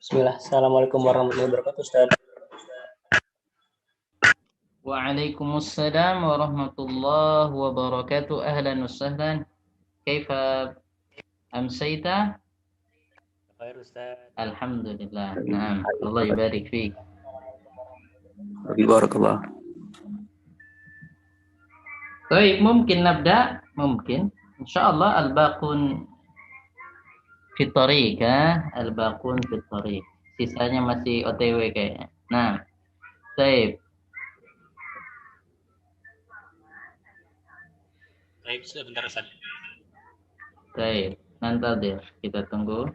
Bismillah. Assalamualaikum warahmatullahi wabarakatuh, Ustaz. Waalaikumsalam warahmatullahi wabarakatuh. Ahlan wa sahlan. Kaifa amsayta? Khair, Ustaz. Alhamdulillah. Naam. Allah yubarik fiik. Barakallah. Baik, mungkin nabda? Mungkin. Insyaallah al-baqun fi tariq, al-baqun fi tariq. Sisanya masih OTW kayaknya. Nah, baik. Baik, sebentar, Ustaz. Baik. Nanti kita tunggu.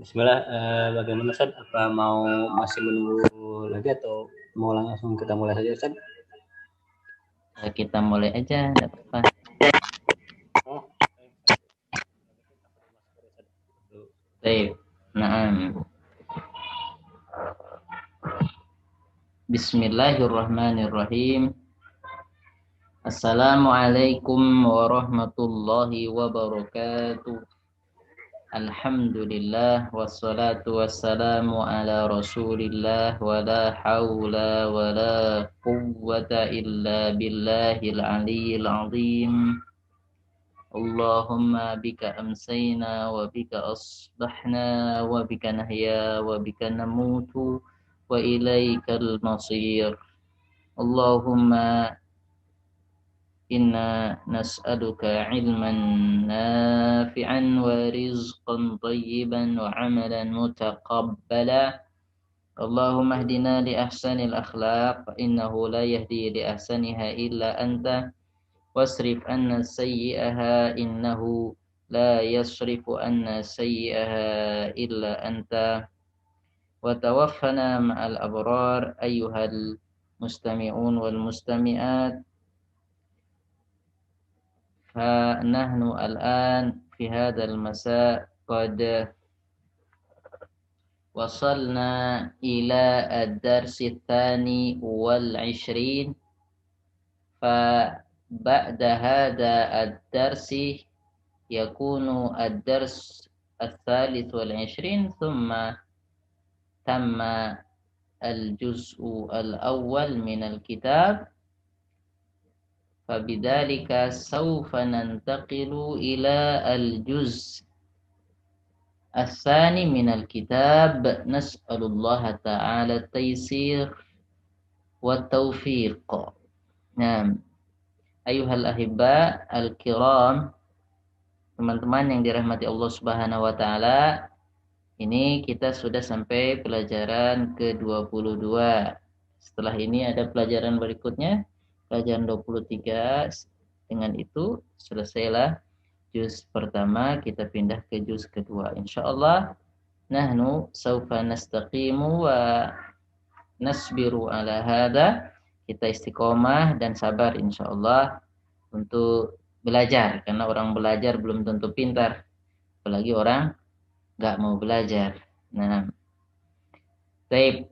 Bismillah. Bagaimana, Ustaz? Apa mau masih menunggu lagi atau mau langsung kita mulai saja, Ustaz? Kita mulai aja, enggak apa-apa. Baik. Naam. Bismillahirrahmanirrahim. Assalamualaikum warahmatullahi wabarakatuh. Alhamdulillah wassalatu wassalamu ala Rasulillah wa la haula wa la quwwata illa billahil aliyyil azim. Allahumma bika amsayna wa bika asbahna wa bika nahya wa bika namutu wa ilaikal masir. Allahumma inna nas'aluka ilman nafi'an wa rizqan tayyiban wa amalan mutaqabbala. Allahumma hdina li ahsanil akhlaq fa innahu la yahdi li ahsaniha illa anta wasrif anna sayyi'aha innahu la yasrifu anna sayyi'aha illa anta wa tawaffana ma'al abrar ayyuhal mustami'un wal mustami'at. فنحن الآن في هذا المساء قد وصلنا إلى الدرس الثاني والعشرين، فبعد هذا الدرس يكون الدرس الثالث والعشرين، ثم تم الجزء الأول من الكتاب. فبذلك سوف ننتقل إلى الجزء الثاني من الكتاب. نسأل الله تعالى التيسير wa taufiq. Nah, ayuhal ahibba al-kiram, teman-teman yang dirahmati Allah Subhanahu wa taala, ini kita sudah sampai pelajaran ke-22. Setelah ini ada pelajaran berikutnya, pelajaran 23. Dengan itu selesailah juz pertama, kita pindah ke juz kedua. Insyaallah nahnu saufa nastaqimu wa nasbiru ala hada. Kita istiqomah dan sabar insyaallah untuk belajar, karena orang belajar belum tentu pintar, apalagi orang nggak mau belajar. Nah, baik,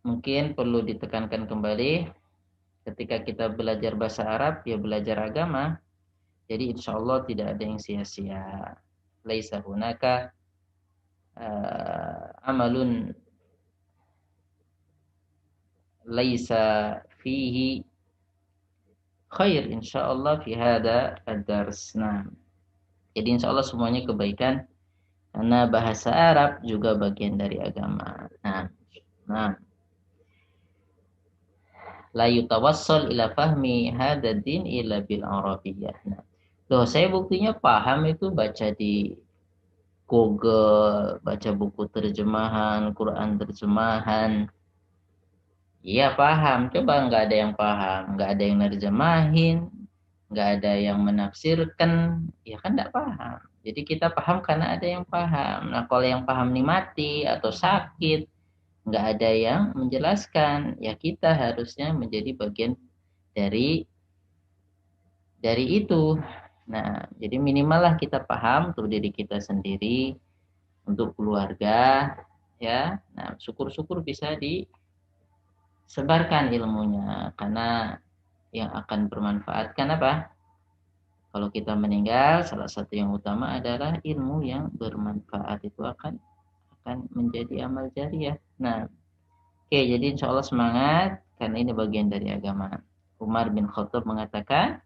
mungkin perlu ditekankan kembali, ketika kita belajar bahasa Arab, ya belajar agama. Jadi insya Allah tidak ada yang sia-sia. Laisa hunaka amalun laisa fihi khair insya Allah fi hada ad-dars. Nah, jadi insya Allah semuanya kebaikan, karena bahasa Arab juga bagian dari agama. Nah, la yutawassal ila fahmi hada din illa bil arabiyyah. Nah, loh, saya buktinya paham itu baca di Google, baca buku terjemahan, Quran terjemahan. Iya paham, coba nggak ada yang paham, nggak ada yang nerjemahin, nggak ada yang menafsirkan, ya kan nggak paham. Jadi kita paham karena ada yang paham. Nah, kalau yang paham nih mati atau sakit, nggak ada yang menjelaskan, ya kita harusnya menjadi bagian dari itu. Nah, jadi minimal lah kita paham untuk diri kita sendiri, untuk keluarga, ya. Nah, syukur-syukur bisa disebarkan ilmunya, karena yang akan bermanfaat kan apa? Kalau kita meninggal, salah satu yang utama adalah ilmu yang bermanfaat, itu akan menjadi amal jariah. Nah, oke, jadi insya Allah semangat, karena ini bagian dari agama. Umar bin Khattab mengatakan,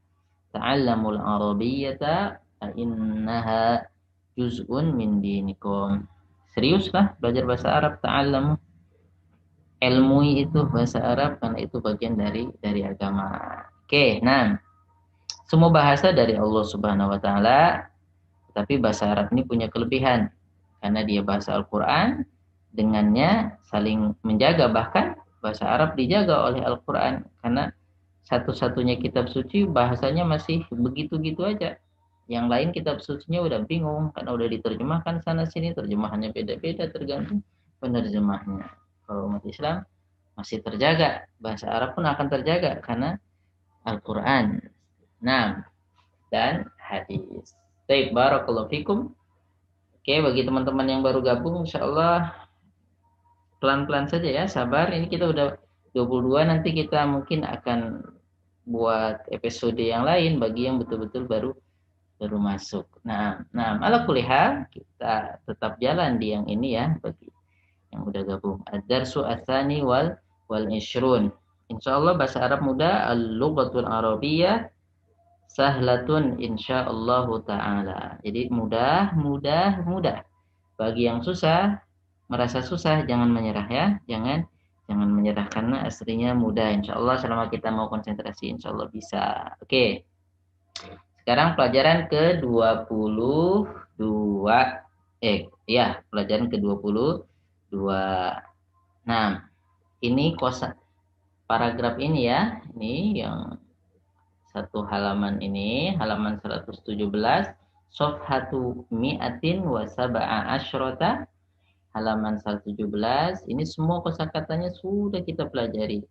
ta'allamul arabiyyata innaha juz'un min dinikum. Seriuslah belajar bahasa Arab, ta'allamu. Ilmui itu bahasa Arab, karena itu bagian dari agama. Oke, nah, semua bahasa dari Allah Subhanahu wa taala, tapi bahasa Arab ini punya kelebihan karena dia bahasa Al-Qur'an, dengannya saling menjaga, bahkan bahasa Arab dijaga oleh Al-Qur'an, karena satu-satunya kitab suci bahasanya masih begitu-gitu aja. Yang lain kitab sucinya udah bingung karena udah diterjemahkan sana sini, terjemahannya beda-beda tergantung penerjemahnya. Kalau umat Islam masih terjaga, bahasa Arab pun akan terjaga karena Al-Qur'an. Nah, dan hadis. Baik, barakallahu fikum. Oke, bagi teman-teman yang baru gabung, insya Allah pelan-pelan saja ya, sabar. Ini kita udah 22, nanti kita mungkin akan buat episode yang lain bagi yang betul-betul baru masuk. Nah, ala kulihal kita tetap jalan di yang ini ya, bagi yang udah gabung. Ad-darsu ats-tsani wal ishrun. Insya Allah bahasa Arab mudah, al-lughatul arabiyyah sahlatun insyaallah ta'ala. Jadi mudah. Bagi yang susah, merasa susah, jangan menyerah ya. Jangan menyerah, karena aslinya mudah. Insyaallah selama kita mau konsentrasi, insyaallah bisa. Oke. Sekarang pelajaran ke-22. Pelajaran ke-22. Nah, ini paragraf ini ya. Ini yang satu halaman ini, halaman 117, sofhatu mi'atin wa sab'a asyrota, halaman 117. Ini semua kosakatanya sudah kita pelajari.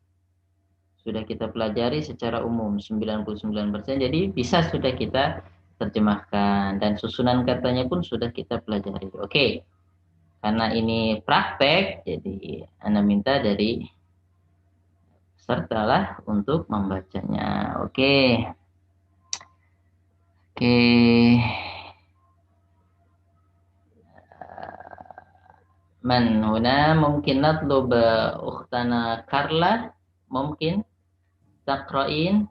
Secara umum 99%. Jadi bisa sudah kita terjemahkan, dan susunan katanya pun sudah kita pelajari. Oke. Karena ini praktek, jadi Anda minta dari sertalah untuk membacanya. Oke. Man huna mungkin natlub ukhtana Karla, mungkin taqra'in.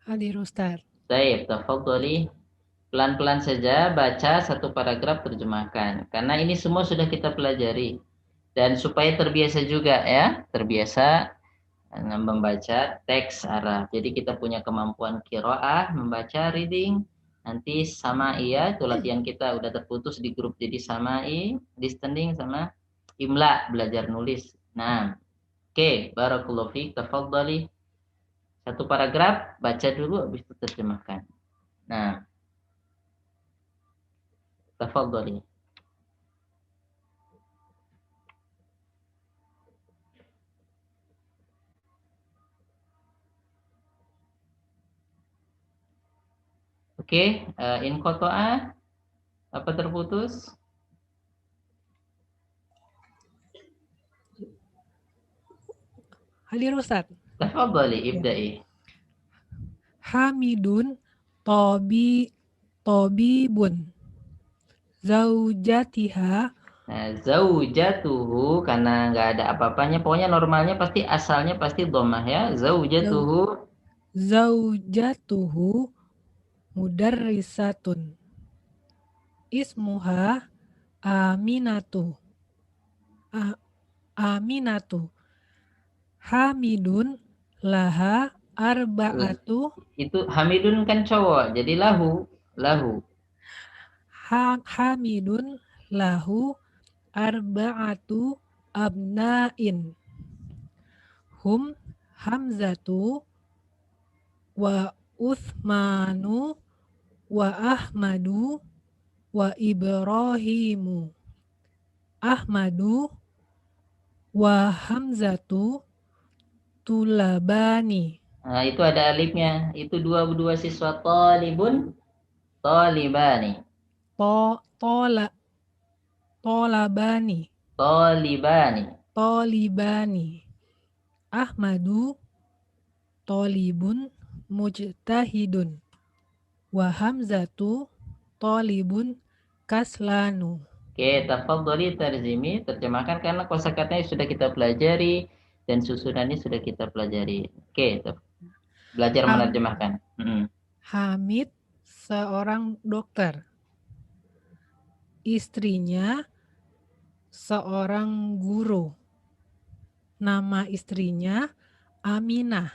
Hadir Ustaz. Baik, tafadhali. Pelan-pelan saja baca satu paragraf, terjemahkan. Karena ini semua sudah kita pelajari. Dan supaya terbiasa juga ya, terbiasa membaca teks Arab. Jadi kita punya kemampuan qiraah, membaca, reading. Nanti sama iya, itu latihan kita udah terputus di grup jadi samai, listening sama imla, belajar nulis. Nah, oke, barakallahu fiik, tafadhali. Satu paragraf, baca dulu, habis itu terjemahkan. Nah, tafadhali. Oke, inqata'a, apa terputus? Hadir Ustaz. Tafadhali, Ya. ibda'i. Hamidun tobibun. Zaujatiha Nah, zaujatuhu karena nggak ada apa-apanya, pokoknya normalnya pasti asalnya pasti dhammah ya. zau- Zaujatuhu zaujatuhu mudarrisatun. Ismuha Aminatu. Aminatu. Hamidun laha arba'atu. itu Hamidun kan cowok, jadi lahu. Hamidun lahu arba'atu abna'in. Hum Hamzatu wa Uthmanu wa Ahmadu wa Ibrahimu. Ahmadu wa Hamzatu tulabani. Nah, itu ada alifnya. Itu dua siswa talibun, talibani, Tola Tolabani. talibani. Tolibani. Ahmadu Tolibun mujtahidun. Wa Hamzatu Tolibun kaslanu. Oke, tafadhali tarzimi, terjemahkan karena kosakatanya sudah kita pelajari dan susunannya sudah kita pelajari. Oke, belajar menerjemahkan. Hamid seorang dokter. Istrinya seorang guru. Nama istrinya Aminah.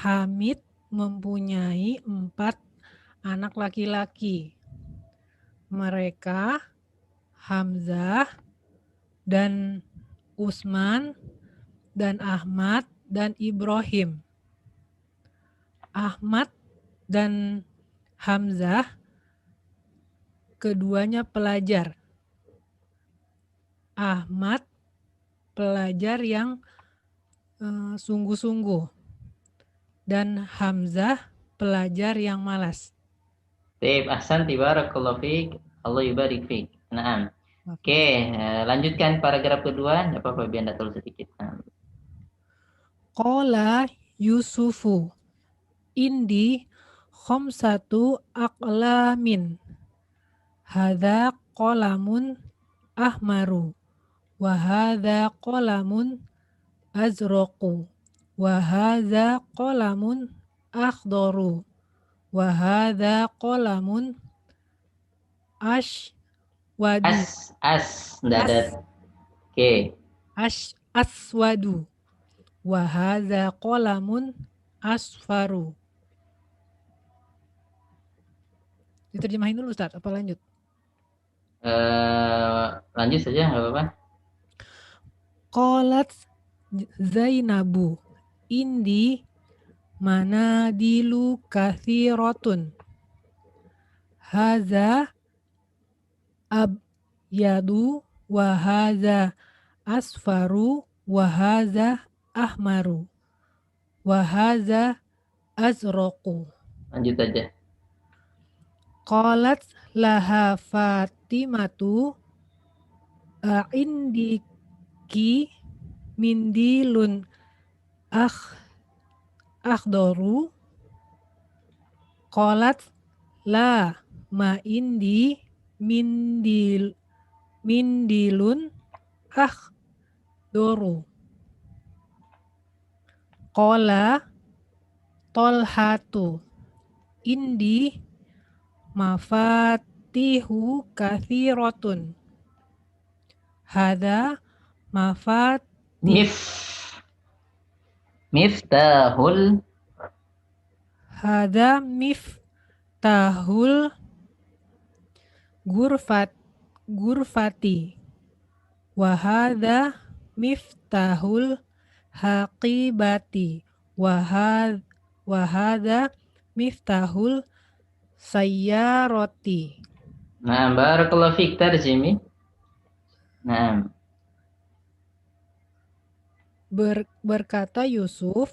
Hamid mempunyai 4 anak laki-laki. Mereka Hamzah dan Usman dan Ahmad dan Ibrahim. Ahmad dan Hamzah keduanya pelajar. Ahmad pelajar yang sungguh-sungguh dan Hamzah pelajar yang malas. Baik, ahsanti barakallahu fiik. Allah yubarik fiik. Naam. Oke, lanjutkan paragraf kedua. Enggak apa-apa biar enggak terlalu sedikit. Qala Yusufu indi khamsatu aqlamin. Hadza qalamun ahmaru wa hadza qalamun azraqu wa hadza qalamun akhdaru wa hadza qalamun aswadu. Enggak ada. Oke. Aswadu wa hadza qalamun asfaru. Diterjemahin dulu Ustaz, apa lanjut? Lanjut saja, enggak apa-apa. Qalat Zainabu indi manadilu kathiratun. Haza abyadu wa haza asfaru wa haza ahmaru wa haza azraqu. Lanjut aja. Qalat laha Fatimatu indiki mindilun akhdaru. Qalat la ma indi mindilun akhdaru. Qala Tolhatu indi mafatihu kathiratun. hada mafat Miftahul hada miftahul gurfati wahada miftahul haqibati wahada miftahul sayyaroti. Nah, barakallahu fiik tarjimi. Nah, berkata Yusuf,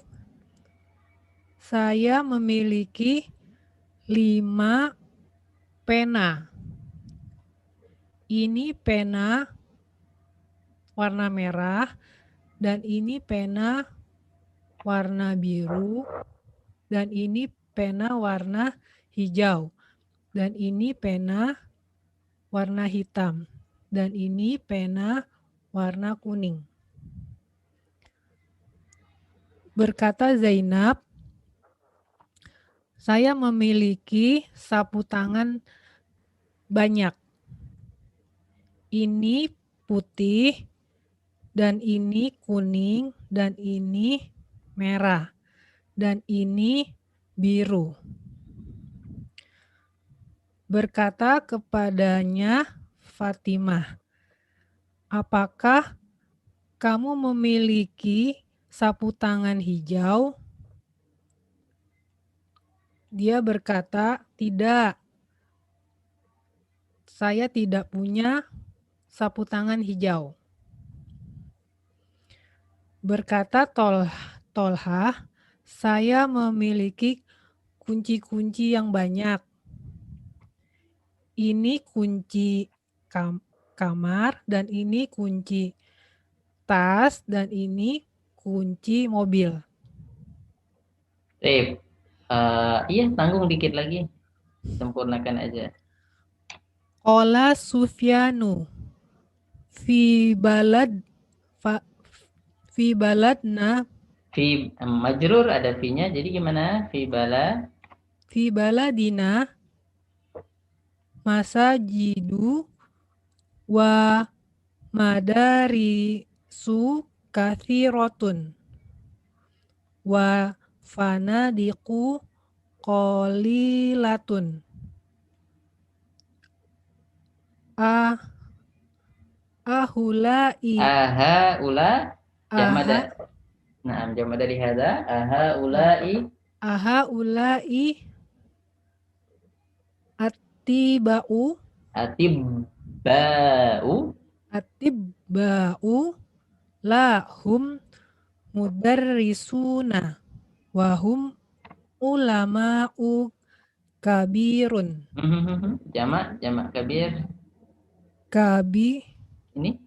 saya memiliki 5 pena. Ini pena warna merah dan ini pena warna biru dan ini pena warna hijau dan ini pena warna hitam dan ini pena warna kuning. Berkata Zainab, saya memiliki sapu tangan banyak. Ini putih dan ini kuning dan ini merah dan ini biru. Berkata kepadanya Fatimah, apakah kamu memiliki sapu tangan hijau? Dia berkata, tidak. Saya tidak punya sapu tangan hijau. Berkata Tolha, saya memiliki kunci-kunci yang banyak. Ini kunci kamar dan ini kunci tas dan ini kunci mobil. Iya, tanggung dikit lagi. Sempurnakan aja. Qala Sufyanu fi baladna Majrur ada fi-nya, jadi gimana? Fi baladina masajidu wa madarisu kathiratun wa fanadiqu qalilatun. Ahaula jama dari hada ahaulai atibba'u lahum mudarrisuna wahum ulama'u kabirun. Jamak kabir. Ini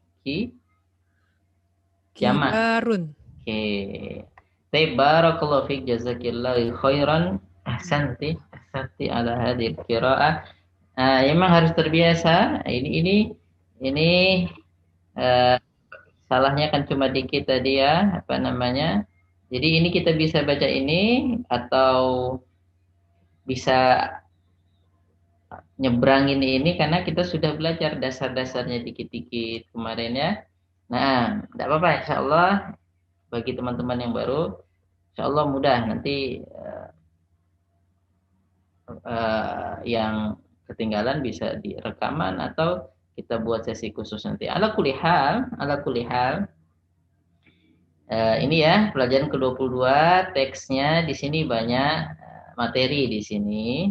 jamak. Kibarun. Oke. Barakallahu fiik, jazakillahu khairan. Ahsanti ala hadhihi qiraah. Memang harus terbiasa. Ini salahnya kan cuma dikit tadi ya, Jadi ini kita bisa baca ini atau bisa nyebrangin ini karena kita sudah belajar dasar-dasarnya dikit-dikit kemarin ya. Nah, tidak apa-apa, insya Allah bagi teman-teman yang baru, insya Allah mudah nanti yang ketinggalan bisa direkaman atau kita buat sesi khusus nanti. Ala kulli hal, ini ya pelajaran ke-22, teksnya di sini banyak materi di sini.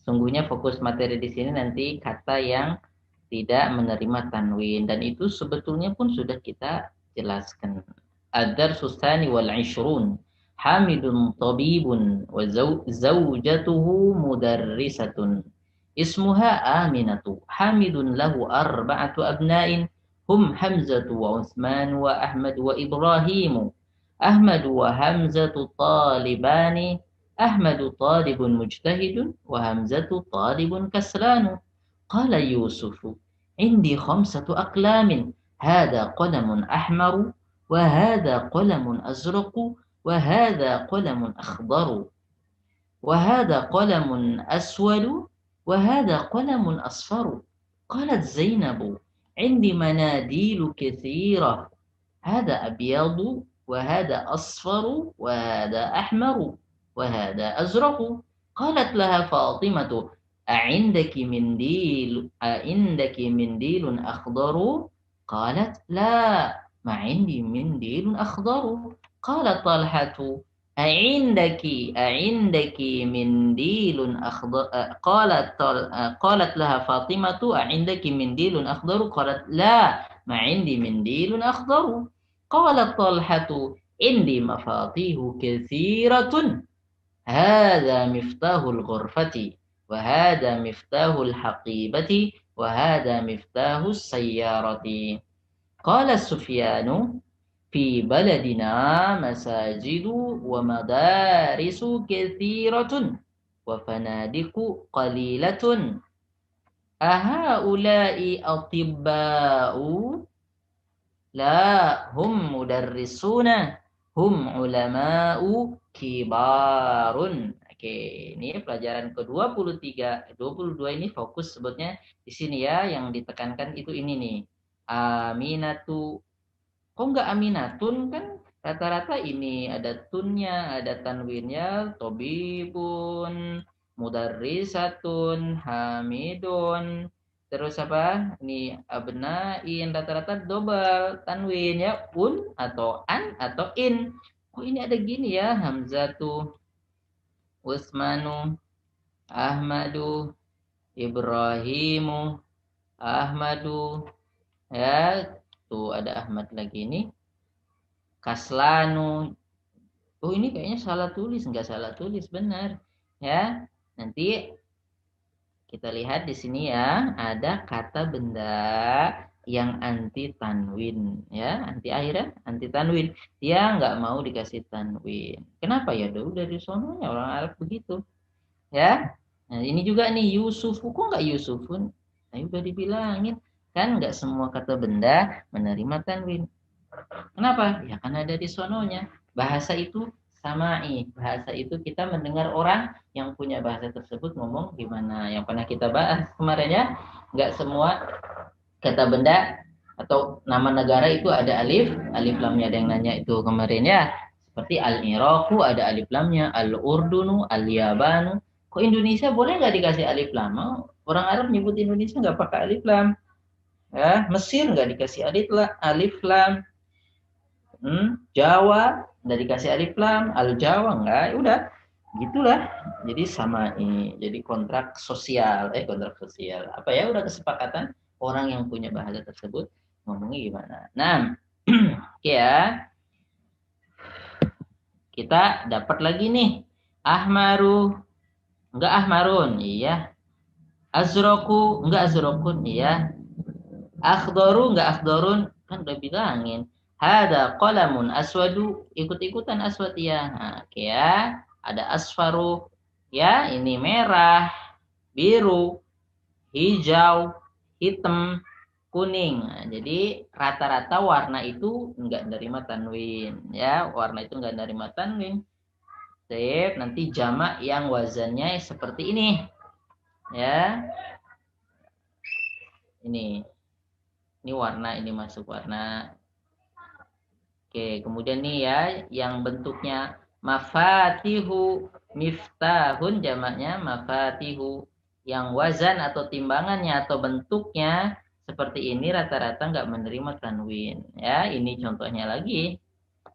Sungguhnya fokus materi di sini nanti kata yang tidak menerima tanwin, dan itu sebetulnya pun sudah kita jelaskan. Ad-darsus tsani wal 'ishrun Hamidun tabibun wa zawjatuhu mudarrisatun ismuha Aminatu. Hamidun lahu arba'atu abna'in hum Hamzatu wa Utsman wa Ahmad wa Ibrahimu. Ahmad wa Hamzatu talibani. أحمد طالب مجتهد وهمزة طالب كسلان. قال يوسف عندي 5 أقلام هذا قلم أحمر وهذا قلم أزرق وهذا قلم أخضر وهذا قلم أسود وهذا قلم أصفر. قالت زينب عندي مناديل كثيرة هذا أبيض وهذا أصفر وهذا أحمر وهذا أزرق. قالت لها فاطمة أعندك منديل أخضر؟ قالت لا ما عندي منديل أخضر. قال طلحة أعندك منديل أخضر؟ قالت لها فاطمة أعندك منديل أخضر؟ قالت لا ما عندي منديل أخضر. قال طلحة عندي مفاتيح كثيرة هذا مفتاح الغرفة وهذا مفتاح الحقيبة وهذا مفتاح السيارة. قال سفيان في بلدنا مساجد ومدارس كثيرة وفنادق قليلة أهؤلاء أطباء؟ لا هم مدرسون hum ulama'u kibarun. Oke, ini pelajaran ke-23. 22 ini fokus sebutnya di sini ya, yang ditekankan itu ini nih. Aminatu. Kok enggak aminatun kan? Rata-rata ini ada tunnya, ada tanwinnya, tobibun, mudarrisatun, hamidun. Terus apa? Ini abnain, rata-rata double tanwin ya, atau an atau in. Kok ini ada gini ya? Hamzatu, Usmanu, Ahmadu, Ibrahimu, Ahmadu. Ya, tuh ada Ahmad lagi nih. Kaslanu. Oh, ini kayaknya salah tulis, enggak salah tulis, benar. Ya. Nanti kita lihat di sini ya, ada kata benda yang anti tanwin ya, anti akhirnya anti tanwin. Dia nggak mau dikasih tanwin. Kenapa ya? Dari sononya orang Arab begitu. Ya. Nah, ini juga nih Yusufu, kok nggak Yusufun? Nah, udah dibilangin kan nggak semua kata benda menerima tanwin. Kenapa? Ya karena ada di sononya. Bahasa itu samai. Bahasa itu kita mendengar orang yang punya bahasa tersebut ngomong gimana. Yang pernah kita bahas kemarin ya, nggak semua kata benda atau nama negara itu ada alif lamnya. Ada yang nanya itu kemarin ya. Seperti Al-Iraku ada alif lamnya, Al-Urdunu, Al-Yabanu. Kok Indonesia boleh nggak dikasih alif lam? Orang Arab nyebut Indonesia nggak pakai alif lam. Ya, Mesir nggak dikasih alif lam. Jawa udah dikasih alif lam, Al-Jawa enggak, udah gitulah. Jadi sama ini, jadi kontrak sosial, apa ya, udah kesepakatan orang yang punya bahasa tersebut ngomongnya gimana. Nah, ya kita dapat lagi nih ahmaru, enggak ahmarun, iya. Azroku, enggak azrokun, iya. Akhdoru, enggak akhdorun, kan udah bilangin. Hada qalamun aswadu, ikut-ikutan aswad ya. Nah, ya, ada asfaru, ya, ini merah, biru, hijau, hitam, kuning. Nah, jadi rata-rata warna itu enggak nerima tanwin, ya, warna itu enggak nerima tanwin. Sip, nanti jamak yang wazannya seperti ini. Ya. Ini warna, ini masuk warna. Oke, kemudian nih ya, yang bentuknya mafatihu, miftahun jamaknya mafatihu. Yang wazan atau timbangannya atau bentuknya seperti ini rata-rata nggak menerima tanwin. Ya, ini contohnya lagi.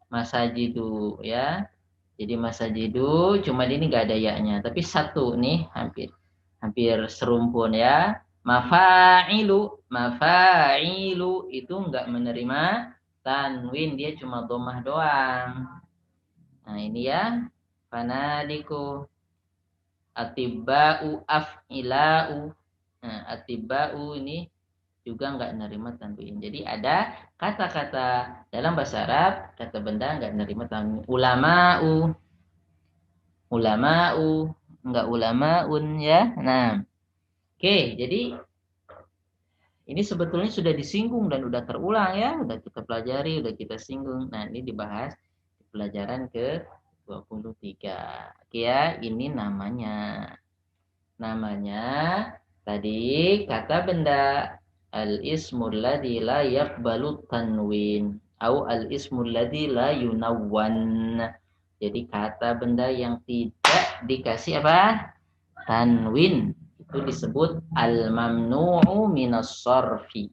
Masajidu ya. Jadi masajidu cuma ini nggak ada ya-nya, tapi satu nih hampir serumpun ya. Mafa'ilu itu nggak menerima tanwin, dia cuma domah doang. Nah ini ya, fanadiku, atiba'u, af'ila'u. Nah atiba'u ini juga nggak nerima tanwin. Jadi ada kata-kata dalam bahasa Arab, kata benda nggak nerima tanwin. Ulama'u, nggak ulama'un ya. Nah, oke, jadi ini sebetulnya sudah disinggung dan udah terulang ya, udah kita pelajari, udah kita singgung. Nah, ini dibahas di pelajaran ke-23. Oke ya, ini namanya tadi kata benda al-ismul ladzi la yaqbalu tanwin au al-ismul ladzi la yunawwan. Jadi kata benda yang tidak dikasih apa? Tanwin. Itu disebut al-mamnu'u minas sarfi.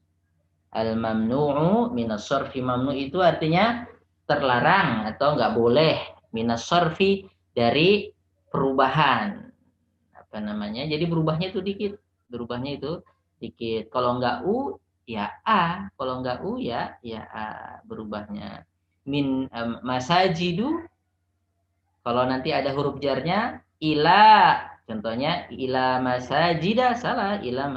Al-mamnu'u minas sarfi. Mamnu itu artinya terlarang atau enggak boleh. Minas sarfi dari perubahan. Apa namanya? Jadi berubahnya itu dikit. Berubahnya itu dikit. Kalau enggak U, ya A. Kalau enggak U, ya A berubahnya. Min masajidu. Kalau nanti ada huruf jarnya, ila. Contohnya, ila masajida. Salah, ila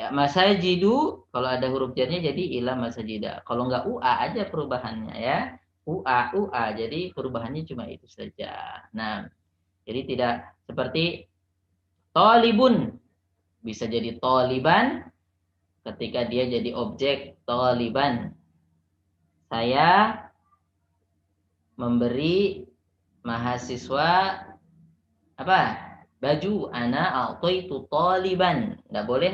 masajidu. Kalau ada huruf jarnya, jadi ila masajida. Kalau enggak UA aja perubahannya ya. UA. Jadi perubahannya cuma itu saja. Nah, jadi tidak seperti tolibun. Bisa jadi toliban ketika dia jadi objek toliban. Saya memberi mahasiswa apa? Baju. Ana a'taitu toliban. Enggak boleh.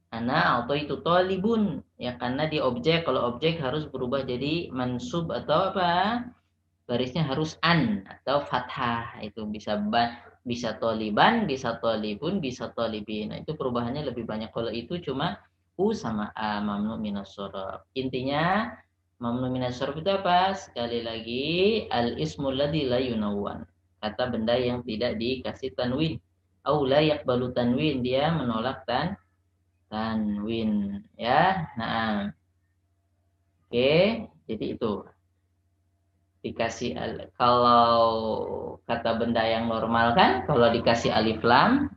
Ana a'taitu tolibun. Ya karena di objek. Kalau objek harus berubah jadi mansub atau apa? Barisnya harus an atau fathah. Itu bisa toliban, bisa tolibun, bisa tolibin. Nah, itu perubahannya lebih banyak. Kalau itu cuma U sama A, mamnu minas shorof. Intinya, mamnu minas shorof itu apa? Sekali lagi, al-ismul ladzi la yunawwan. Kata benda yang tidak dikasih tanwin. Au la yaqbalu tanwin. Dia menolak tanwin. Ya, nah. Oke, jadi itu. Dikasih kalau kata benda yang normal kan kalau dikasih alif lam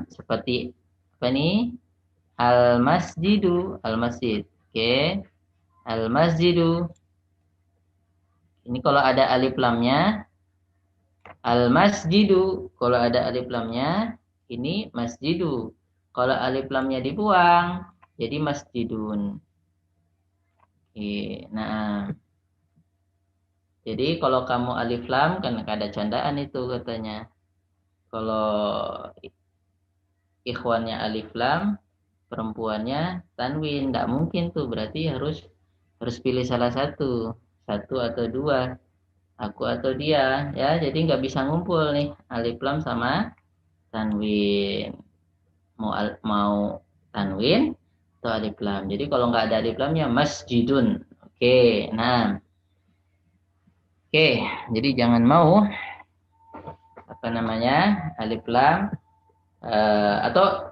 seperti apa nih al masjid. Oke, al masjidu ini kalau ada alif lamnya al masjidu, kalau ada alif lamnya ini masjidu, kalau alif lamnya dibuang jadi masjidun. Oke, nah jadi kalau kamu alif lam kan ada candaan itu katanya. Kalau ikhwannya alif lam, perempuannya tanwin, enggak mungkin tuh. Berarti harus pilih salah satu atau dua. Aku atau dia, ya. Jadi nggak bisa ngumpul nih alif lam sama tanwin. Mau tanwin atau alif lam. Jadi kalau nggak ada alif lamnya masjidun. Oke, nah. Oke, jadi jangan mau apa namanya alif lam atau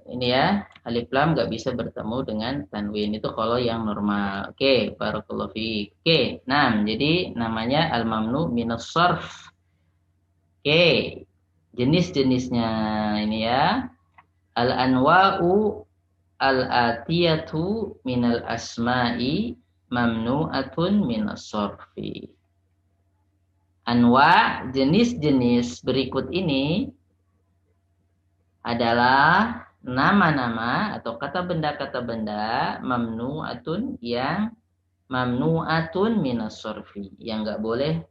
ini ya alif lam nggak bisa bertemu dengan tanwin itu kalau yang normal. Oke, barakallahu fiik. Oke, nah jadi namanya al-mamnu minas sarf. Oke, jenis-jenisnya ini ya al-anwa'u al-atiyatu minal asma'i mamnu'atun minas sarfi. Anwa, jenis-jenis berikut ini adalah nama-nama atau kata benda mamnu'atun yang mamnu'atun minas sarfi, yang enggak boleh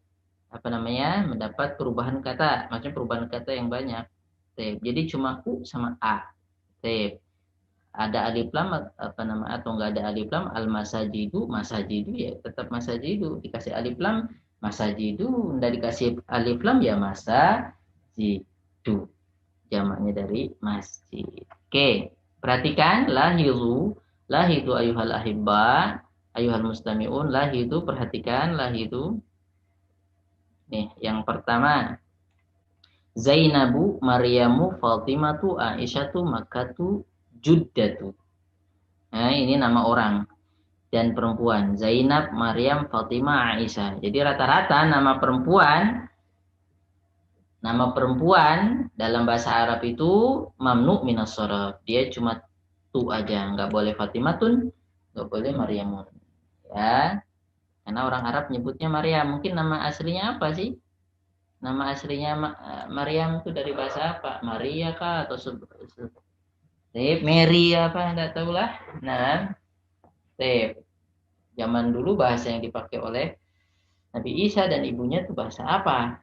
apa namanya mendapat perubahan kata, maksudnya perubahan kata yang banyak. Jadi cuma U sama A. Ada alif lam apa nama atau enggak ada alif lam al-masajidu, masajidu ya tetap masajidu, dikasih alif lam masajidu, enggak dikasih alif lam ya masajidu. Jamaknya dari masjid. Oke, perhatikan lahidu ayuhal ahibba, ayuhal mustami'un, lahidu perhatikan lahidu. Nih, yang pertama Zainabu, Maryamu, Fatimatu, Aisyatu, Makkatu, Juddatu. Nah, ini nama orang dan perempuan. Zainab, Maryam, Fatimah, Aisyah. Jadi rata-rata nama perempuan dalam bahasa Arab itu mamnu minas shorof. Dia cuma tu aja, nggak boleh Fatimatun, nggak boleh Maryamun. Ya, karena orang Arab nyebutnya Maryam. Mungkin nama aslinya apa sih? Nama aslinya Maryam itu dari bahasa apa? Maria kah atau Mary apa? Nggak tahu lah. Nah, zaman dulu bahasa yang dipakai oleh Nabi Isa dan ibunya itu bahasa apa?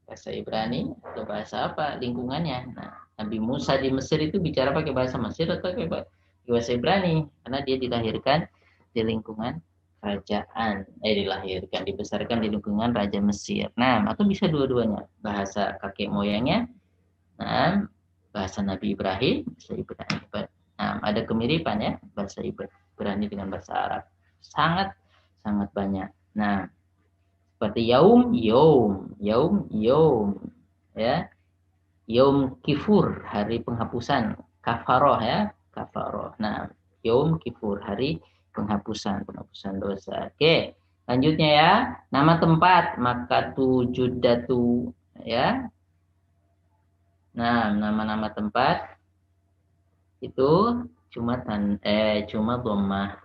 Bahasa Ibrani atau bahasa apa lingkungannya. Nah, Nabi Musa di Mesir itu bicara pakai bahasa Mesir atau pakai bahasa Ibrani, karena dia dilahirkan di lingkungan kerajaan, dilahirkan, dibesarkan di lingkungan Raja Mesir. Nah, atau bisa dua-duanya, bahasa kakek moyangnya, nah, bahasa Nabi Ibrahim, bahasa Ibrani. Nah, ada kemiripan ya, bahasa Ibrani dengan bahasa Arab. Sangat banyak. Nah, seperti yaum, ya. Yaum kifur, hari penghapusan. Kafaroh ya, kafaroh. Nah, yaum kifur, hari penghapusan dosa. Oke, lanjutnya ya. Nama tempat, Makkatu Juddatu ya. Nah, nama-nama tempat itu cuma dhammah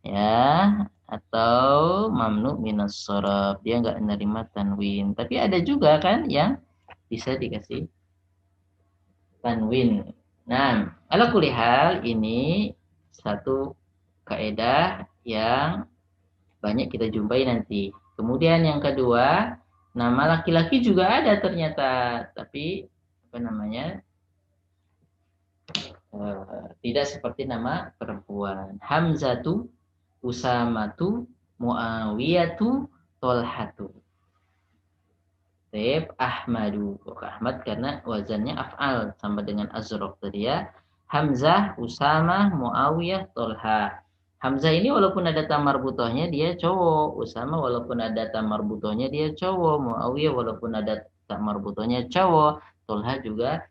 ya, atau mamnu minas shorof, dia nggak menerima tanwin. Tapi ada juga kan yang bisa dikasih tanwin. Nah, ala kulihal ini satu kaidah yang banyak kita jumpai nanti. Kemudian yang kedua, nama laki-laki juga ada ternyata, tapi apa namanya? Tidak seperti nama perempuan. Hamzatu, Usamatu, Muawiyatu, Tolhatu. Ahmadu. Ahmad karena wazannya af'al sama dengan azraq tadi ya. Hamzah, Usamah, Muawiyah, Tolha. Hamzah ini walaupun ada tamar butohnya dia cowok. Usamah walaupun ada tamar butohnya dia cowok. Muawiyah walaupun ada tamar butohnya cowok. Tolha juga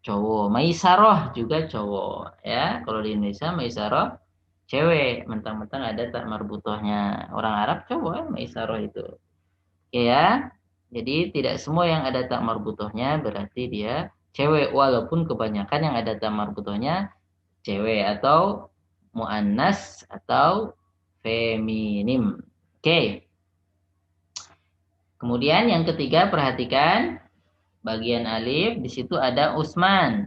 cowok. Maisaroh juga cowok ya. Kalau di Indonesia Maisaroh cewek, mentang-mentang ada tamar butohnya. Orang Arab cowok ya, Maisaroh itu. Ya. Jadi tidak semua yang ada tak marbutohnya berarti dia cewek, walaupun kebanyakan yang ada tak marbutohnya cewek atau muannas atau feminim. Oke. Kemudian yang ketiga, perhatikan bagian alif, di situ ada Utsman,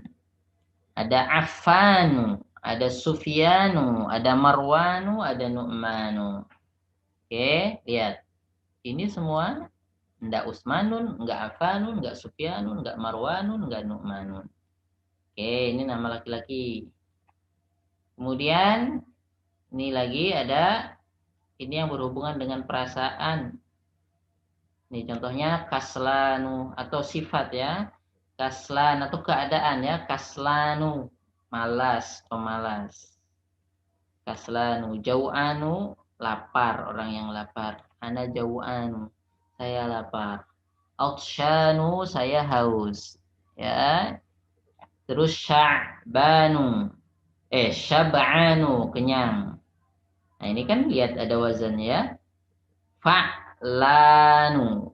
ada Affanu, ada Sufyanu, ada Marwanu, ada Nu'manu. Oke, lihat. Ini semua enggak Utsmanun, enggak Afanun, enggak Sufyanun, enggak Marwanun, enggak Nu'manun. Oke, ini nama laki-laki. Kemudian ini lagi ada ini yang berhubungan dengan perasaan. Ini contohnya kaslanu atau sifat ya. Kaslan atau keadaan ya. Kaslanu, malas, pemalas. Kaslanu, jau'anu, lapar, orang yang lapar. Ana jau'anu, saya lapar. Autshanu, saya haus. Ya. Terus sya'banu. Syab'anu, kenyang. Nah, ini kan lihat ada wazannya ya. Fa'lanu.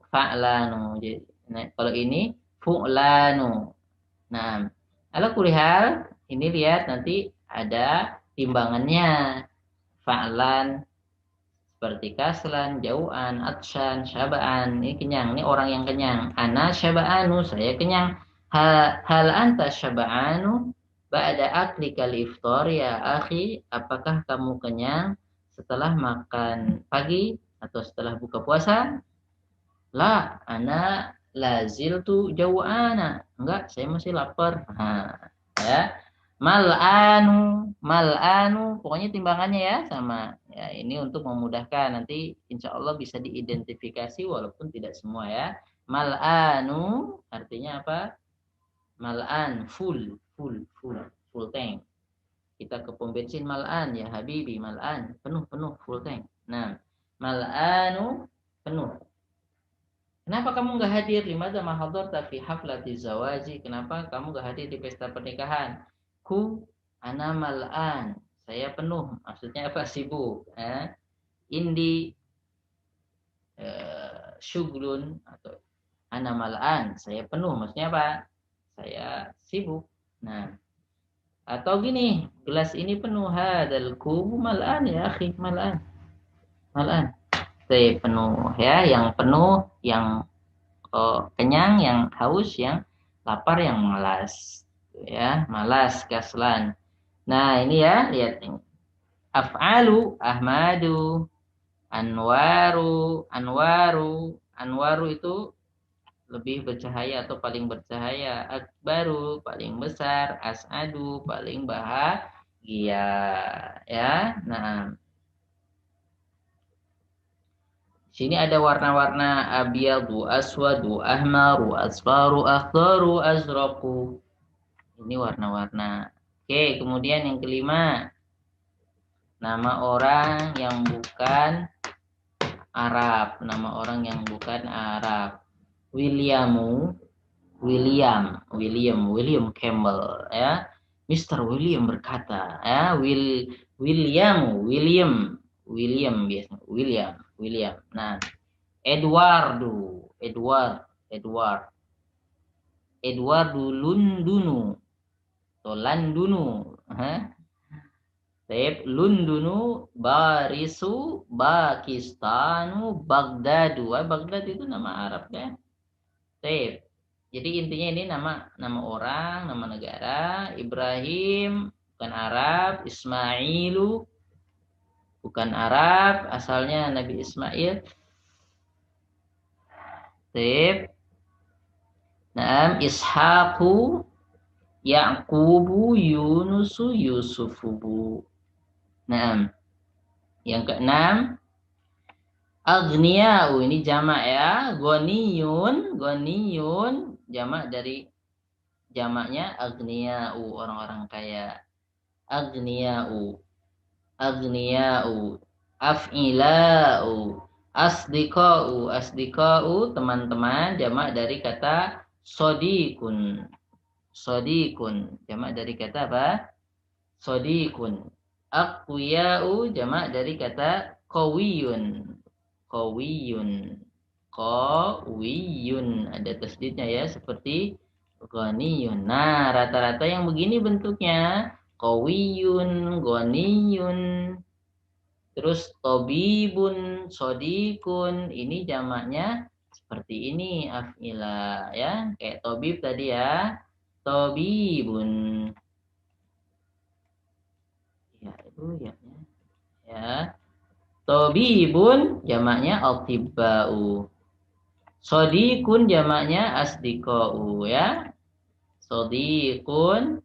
Jadi, nah, kalau ini fu'lanu. Nah, ala kulihal ini lihat nanti ada timbangannya. Fa'lan seperti kaslan, jauhan, atsyan, syaba'an. Ini kenyang, ini orang yang kenyang. Ana syaba'anu, saya kenyang. Hal anta syaba'anu ba'da aklikal iftar ya akhi, apakah kamu kenyang setelah makan pagi atau setelah buka puasa? La, ana laziltu jau'ana. Enggak, saya masih lapar. Nah, ya. Mal'anu, pokoknya timbangannya ya sama. Ya, ini untuk memudahkan nanti insya Allah bisa diidentifikasi walaupun tidak semua ya. Mal'anu artinya apa? Mal'an, full tank. Kita ke pom bensin mal'an ya habibi, mal'an, penuh full tank. Nah, mal'anu penuh. Kenapa kamu nggak hadir? Limadha ma hadarta fi haflati zawaji? Kenapa kamu nggak hadir di pesta pernikahan? Ana mal'an, saya penuh, maksudnya apa? Sibuk. Indi syuglun atau ana mal'an, saya penuh, maksudnya apa? Saya sibuk. Nah, atau gini, gelas ini penuh, hadal kubu mal'an ya akhi, mal'an. Saya penuh ya, yang penuh, yang kenyang, yang haus, yang lapar, yang malas. Ya, malas, kaslan. Nah, ini ya, lihat ini. Af'alu, Ahmadu, Anwaru itu lebih bercahaya atau paling bercahaya. Akbaru paling besar, as'adu paling bahagia, ya. Nah, sini ada warna-warna abyadu, aswadu, ahmaru, asfaru, akhdaru, azraqu. Ini warna-warna. Oke, kemudian yang kelima, nama orang yang bukan Arab, nama orang yang bukan Arab. William Campbell, ya. Mr. William berkata, ya, William biasanya, William. Nah, Edward Lundunu atau Landunu, Taib Lundunu Barisu Pakistanu Baghdadu. Baghdad itu nama Arab kan? Taib. Jadi intinya ini nama orang, nama negara. Ibrahim bukan Arab, Ismailu bukan Arab, asalnya Nabi Ismail. Taib. Naam, Ishaqu, Yaqubu, Yunusu, Yusufu. Naam. Yang keenam, Aghniya'u, ini jamak ya. Ghaniyun jamak dari jamaknya Aghniya'u, orang-orang kaya. Aghniya'u, Af'ila'u, Asdiqa'u, teman-teman, jamak dari kata Sodikun, jamak dari kata apa? Sodikun. Aqwiya'u, jamak dari kata Qawiyun, ada tasdidnya ya, seperti ghaniyun. Nah, rata-rata yang begini bentuknya qawiyun, ghaniyun, terus tabibun, sodikun, ini jamaknya seperti ini, af'ila ya, kayak tabib tadi ya, tabibun ya, itu ya. Tabibun jamaknya al-tibba'u. Sodikun jamaknya asdiqa'u ya. Sodikun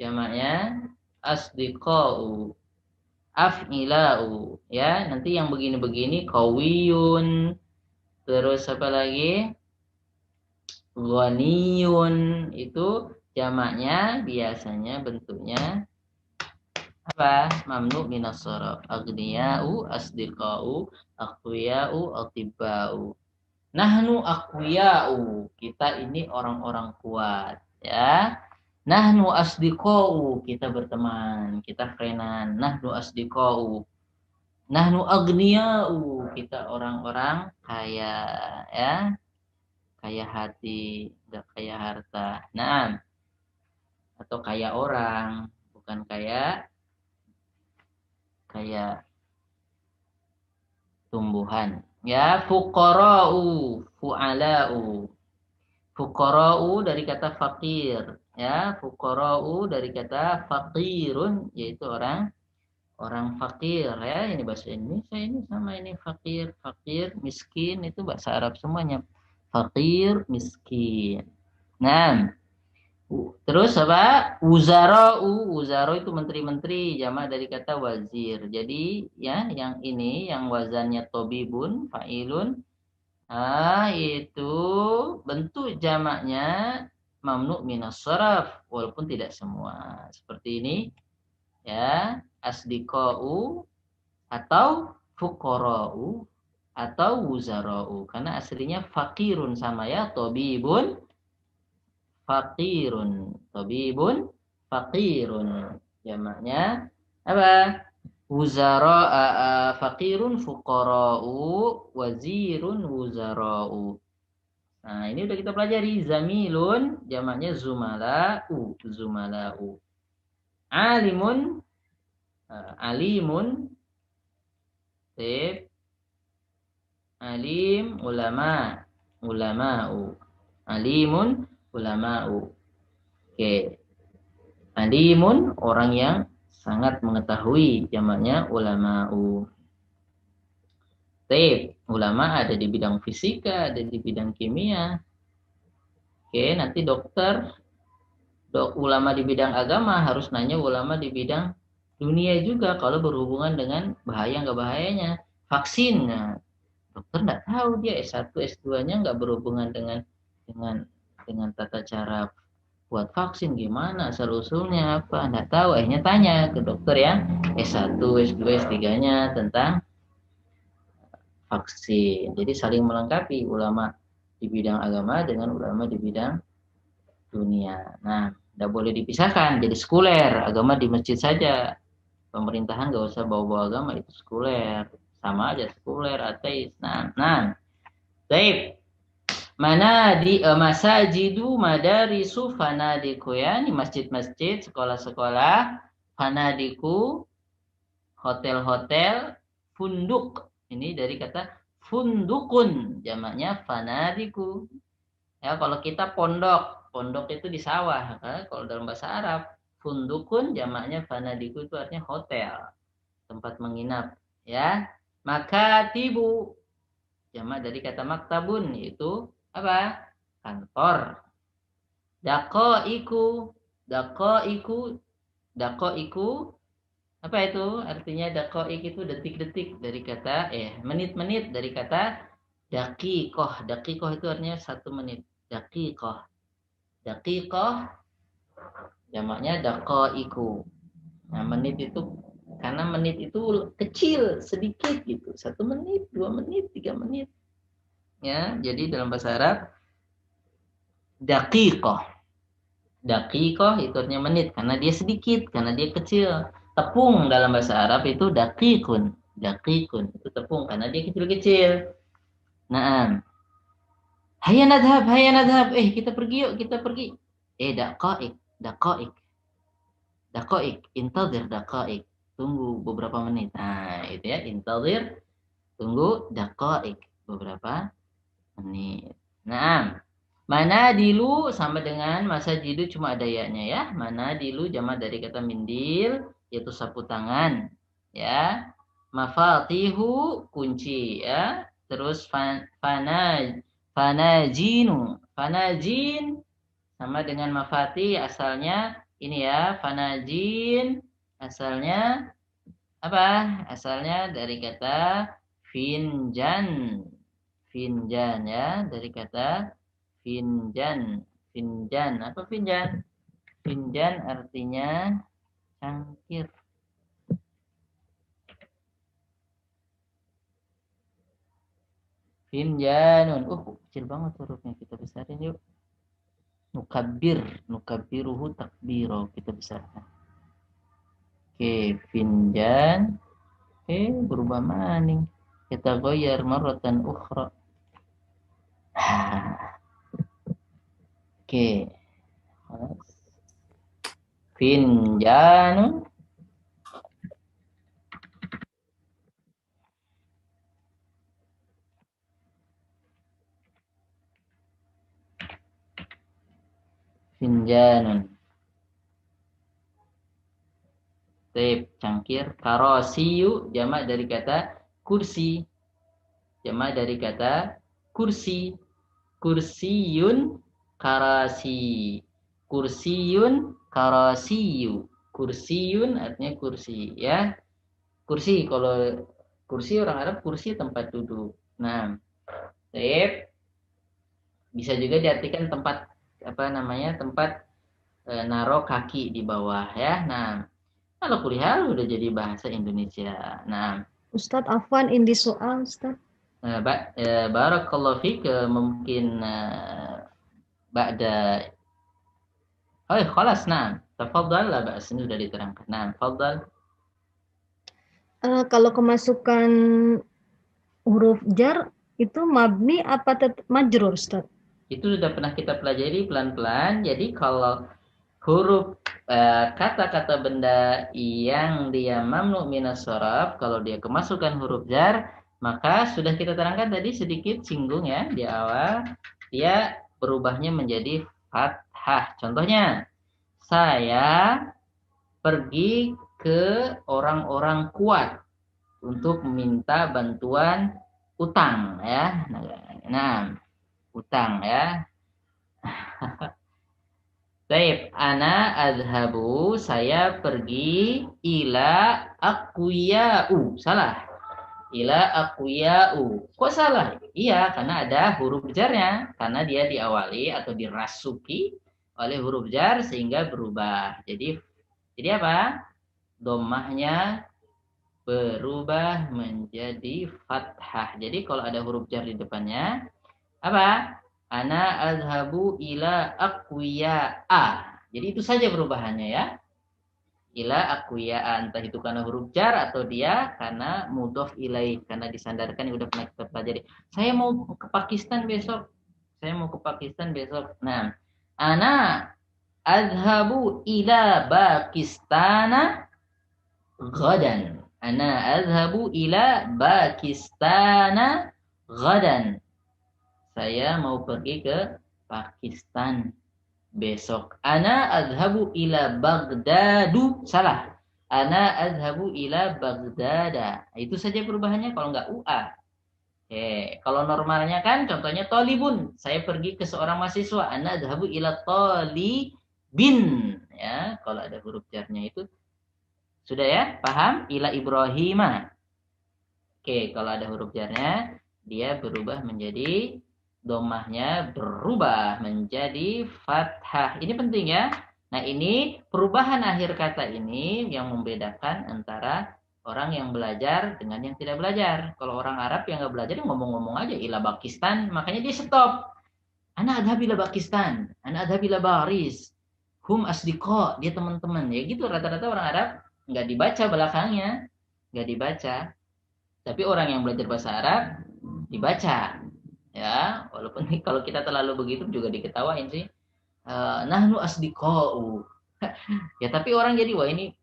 jamaknya asdiqa'u. Af'ila'u ya. Nanti yang begini-begini qawiyun. Terus apa lagi? Ghaniyun, itu jamaknya biasanya bentuknya apa? Mamnu minas sharaf. Aghniya'u, asdiqa'u, aqwiya'u, atibba'u. Nahnu aqwiya'u, kita ini orang-orang kuat, ya. Nahnu asdiqa'u, kita berteman, kita friendan. Nahnu asdiqa'u. Nahnu aghniya'u, kita orang-orang kaya, ya. Kaya hati, enggak kaya harta. Nah, atau kaya orang, bukan kaya tumbuhan. Ya, fuqara'u, fu'ala'u. Fuqara'u dari kata fakir, ya. Fuqara'u dari kata fakirun, yaitu orang fakir, ya. Ini bahasa Indonesia, ini sama ini fakir, miskin, itu bahasa Arab semuanya. Fakir, miskin. Nah, terus apa? Wuzaro itu menteri-menteri, jamak dari kata wazir. Jadi ya, yang ini yang wazannya tobibun, fa'ilun, itu bentuk jamaknya mamnu minas sharaf, walaupun tidak semua. Seperti ini ya, asdiqa'u atau fuqara'u atau wuzara'u, karena aslinya fakirun sama ya, tobibun fakirun, tabibun fakirun, jamaknya apa? Wuzara, fakirun fuqara'u, wazirun wuzara'u. Nah, ini udah kita pelajari. Zamilun jamaknya zumala'u, alimun, alim, ulama'u, alimun, ulama'u. Oke. Alimun, orang yang sangat mengetahui, jamaknya ulama'u. Taib. Ulama ada di bidang fisika, ada di bidang kimia. Oke, nanti dokter, ulama di bidang agama harus nanya ulama di bidang dunia juga kalau berhubungan dengan bahaya nggak bahayanya. Vaksin, nah, dokter nggak tahu dia S1, S2-nya nggak berhubungan dengan dengan tata cara buat vaksin gimana, asal usulnya apa, nggak tahu. Akhirnya tanya ke dokter yang S1, S2, S3-nya tentang vaksin. Jadi saling melengkapi ulama di bidang agama dengan ulama di bidang dunia. Nah, tidak boleh dipisahkan. Jadi sekuler, agama di masjid saja. Pemerintahan nggak usah bawa-bawa agama, itu sekuler. Sama aja sekuler, ateis. Nah, baik. Mana di masajidu madarisu fanadiku ya, ini masjid-masjid, sekolah-sekolah, fanadiku, hotel-hotel, funduk. Ini dari kata fundukun, jamaknya fanadiku. Ya, kalau kita pondok, pondok itu di sawah. Kalau dalam bahasa Arab, fundukun jamaknya fanadiku itu artinya hotel, tempat menginap. Ya, makatibu jamak dari kata maktabun yaitu apa? Kantor. Dakoiku, dakoiku, dakoiku apa itu? Artinya dakoik itu detik-detik dari kata menit-menit dari kata dakikoh. Dakikoh itu artinya 1 menit. Dakikoh. Dakikoh jamaknya dakoiku. Nah, menit itu karena menit itu kecil, sedikit gitu. 1 menit, 2 menit, 3 menit. Ya, jadi dalam bahasa Arab dakikoh. Dakikoh itu artinya menit karena dia sedikit, karena dia kecil. Tepung dalam bahasa Arab itu dakikun. Dakikun itu tepung karena dia kecil-kecil. Nah, hayya nadhab, hayya nadhab. Kita pergi yuk, kita pergi. Daqaik, daqaik. Daqaik, intadir daqaik. Tunggu beberapa menit. Nah, itu ya, intadir, tunggu daqaik beberapa menit. Nah, mana dilu sama dengan masa jidu cuma ada ya-nya ya. Mana dilu jamak dari kata mindil yaitu sapu tangan ya. Mafatihu kunci ya. Terus fanajinu. Fanajin sama dengan mafati asalnya ini ya. Fanajin asalnya apa? Asalnya dari kata finjan. Finjan ya, dari kata finjan. Finjan, apa finjan? Finjan artinya cangkir. Finjanun. Kecil banget hurufnya, kita besarin yuk. Nukabir, nukabiruhu takbiro, kita besarkan. Oke, finjan. Berubah maning. Kita goyar marratan ukhra. Oke. Finjanun. Finjanun. Tip, cangkir. Karosiyu, jamak dari kata kursi. Jamak dari kata kursi. Kursiyun, karasi. Kursiyun, karasiyu. Kursiyun artinya kursi ya. Kursi, kalau kursi orang Arab kursi tempat duduk. Nah, tip bisa juga diartikan tempat apa namanya? Tempat naruh kaki di bawah ya. Nah, kalau kuliah udah jadi bahasa Indonesia. Nah, Ustadz Afwan ini soal Ustadz. Barakallahu fiik mungkin ba'da khalas nah. Tafadhal la ba'as ini sudah diterangkan. Nah, tafadhal. Kalau kemasukan huruf jar itu mabni apa tetap majrur Ustadz? Itu sudah pernah kita pelajari pelan-pelan. Jadi kalau huruf kata-kata benda yang dia mamnu minas shoraf, kalau dia kemasukan huruf jar, maka sudah kita terangkan tadi sedikit singgung ya di awal, dia berubahnya menjadi fathah. Contohnya, saya pergi ke orang-orang kuat untuk meminta bantuan utang ya. Nah, utang ya. Baik, ana adhabu, saya pergi ila aqwiya'u. Salah. Ila aqwiya'u. Kok salah? Iya, karena ada huruf jarnya. Karena dia diawali atau dirasuki oleh huruf jar sehingga berubah. Jadi apa? Dhammahnya berubah menjadi fathah. Jadi kalau ada huruf jar di depannya, apa? Ana azhabu ila aqwiya'a. Jadi itu saja perubahannya ya. Ila aqwiya'a, entah itu karena huruf jar atau dia karena mudhof ilaih, karena disandarkan yang udah pernah kita pelajari. Saya mau ke Pakistan besok. Saya mau ke Pakistan besok. Nah, ana azhabu ila Pakistana ghadan. Ana azhabu ila Pakistana ghadan. Saya mau pergi ke Pakistan besok. Ana azhabu ila Baghdadu. Salah. Ana azhabu ila Baghdada. Itu saja perubahannya kalau nggak UA. Kalau normalnya kan contohnya tolibun. Saya pergi ke seorang mahasiswa. Ana azhabu ila tolibin. Ya, kalau ada huruf jarnya itu. Sudah ya? Paham? Ila Ibrahima. Kalau ada huruf jarnya, dia berubah menjadi domahnya berubah menjadi fathah. Ini penting ya. Nah, ini perubahan akhir kata ini yang membedakan antara orang yang belajar dengan yang tidak belajar. Kalau orang Arab yang nggak belajar, ngomong-ngomong aja ila Pakistan, makanya dia stop. Ana adhab ila Pakistan, ana adhab ila Baris. Hum asdiqo, dia teman-teman. Ya gitu, rata-rata orang Arab nggak dibaca belakangnya, nggak dibaca. Tapi orang yang belajar bahasa Arab dibaca. Ya, walaupun kalau kita terlalu begitu juga diketawain sih. Nahnu asdiqa'u. Ya, tapi orang jadi wah ini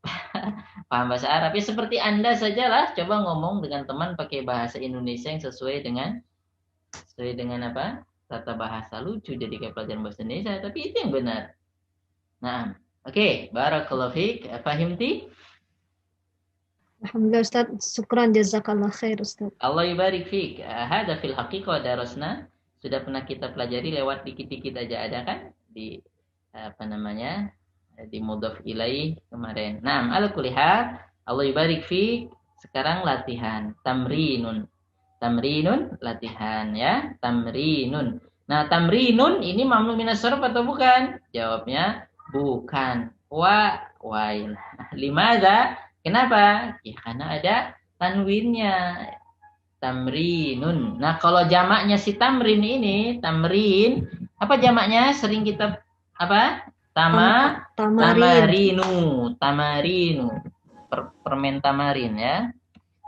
paham bahasa Arab. Ya seperti Anda sajalah, coba ngomong dengan teman pakai bahasa Indonesia yang sesuai dengan apa? Tata bahasa lucu jadi kayak pelajaran bahasa Indonesia, tapi itu yang benar. Nah, oke, barakallahu fiik. Fahimti? Alhamdulillah Ustaz, syukran jazakallah khair Ustaz. Allah yubarik fiik. Hada fil haqiqah darasna. Sudah pernah kita pelajari lewat dikit-dikit aja ada kan di di mudhof ilaih kemarin. Nah, ala kulli hal, Allah yubarik fiik. Sekarang latihan tamrinun. Tamrinun latihan ya, tamrinun. Nah, tamrinun ini mamnu minas sarf atau bukan? Jawabnya bukan. Wail. Limadza? Kenapa? Ya karena ada tanwinnya. Tamrinun. Nah, kalau jamaknya si tamrin ini, tamrin, apa jamaknya? Sering kita apa? Tamarinu. Permen tamarin ya.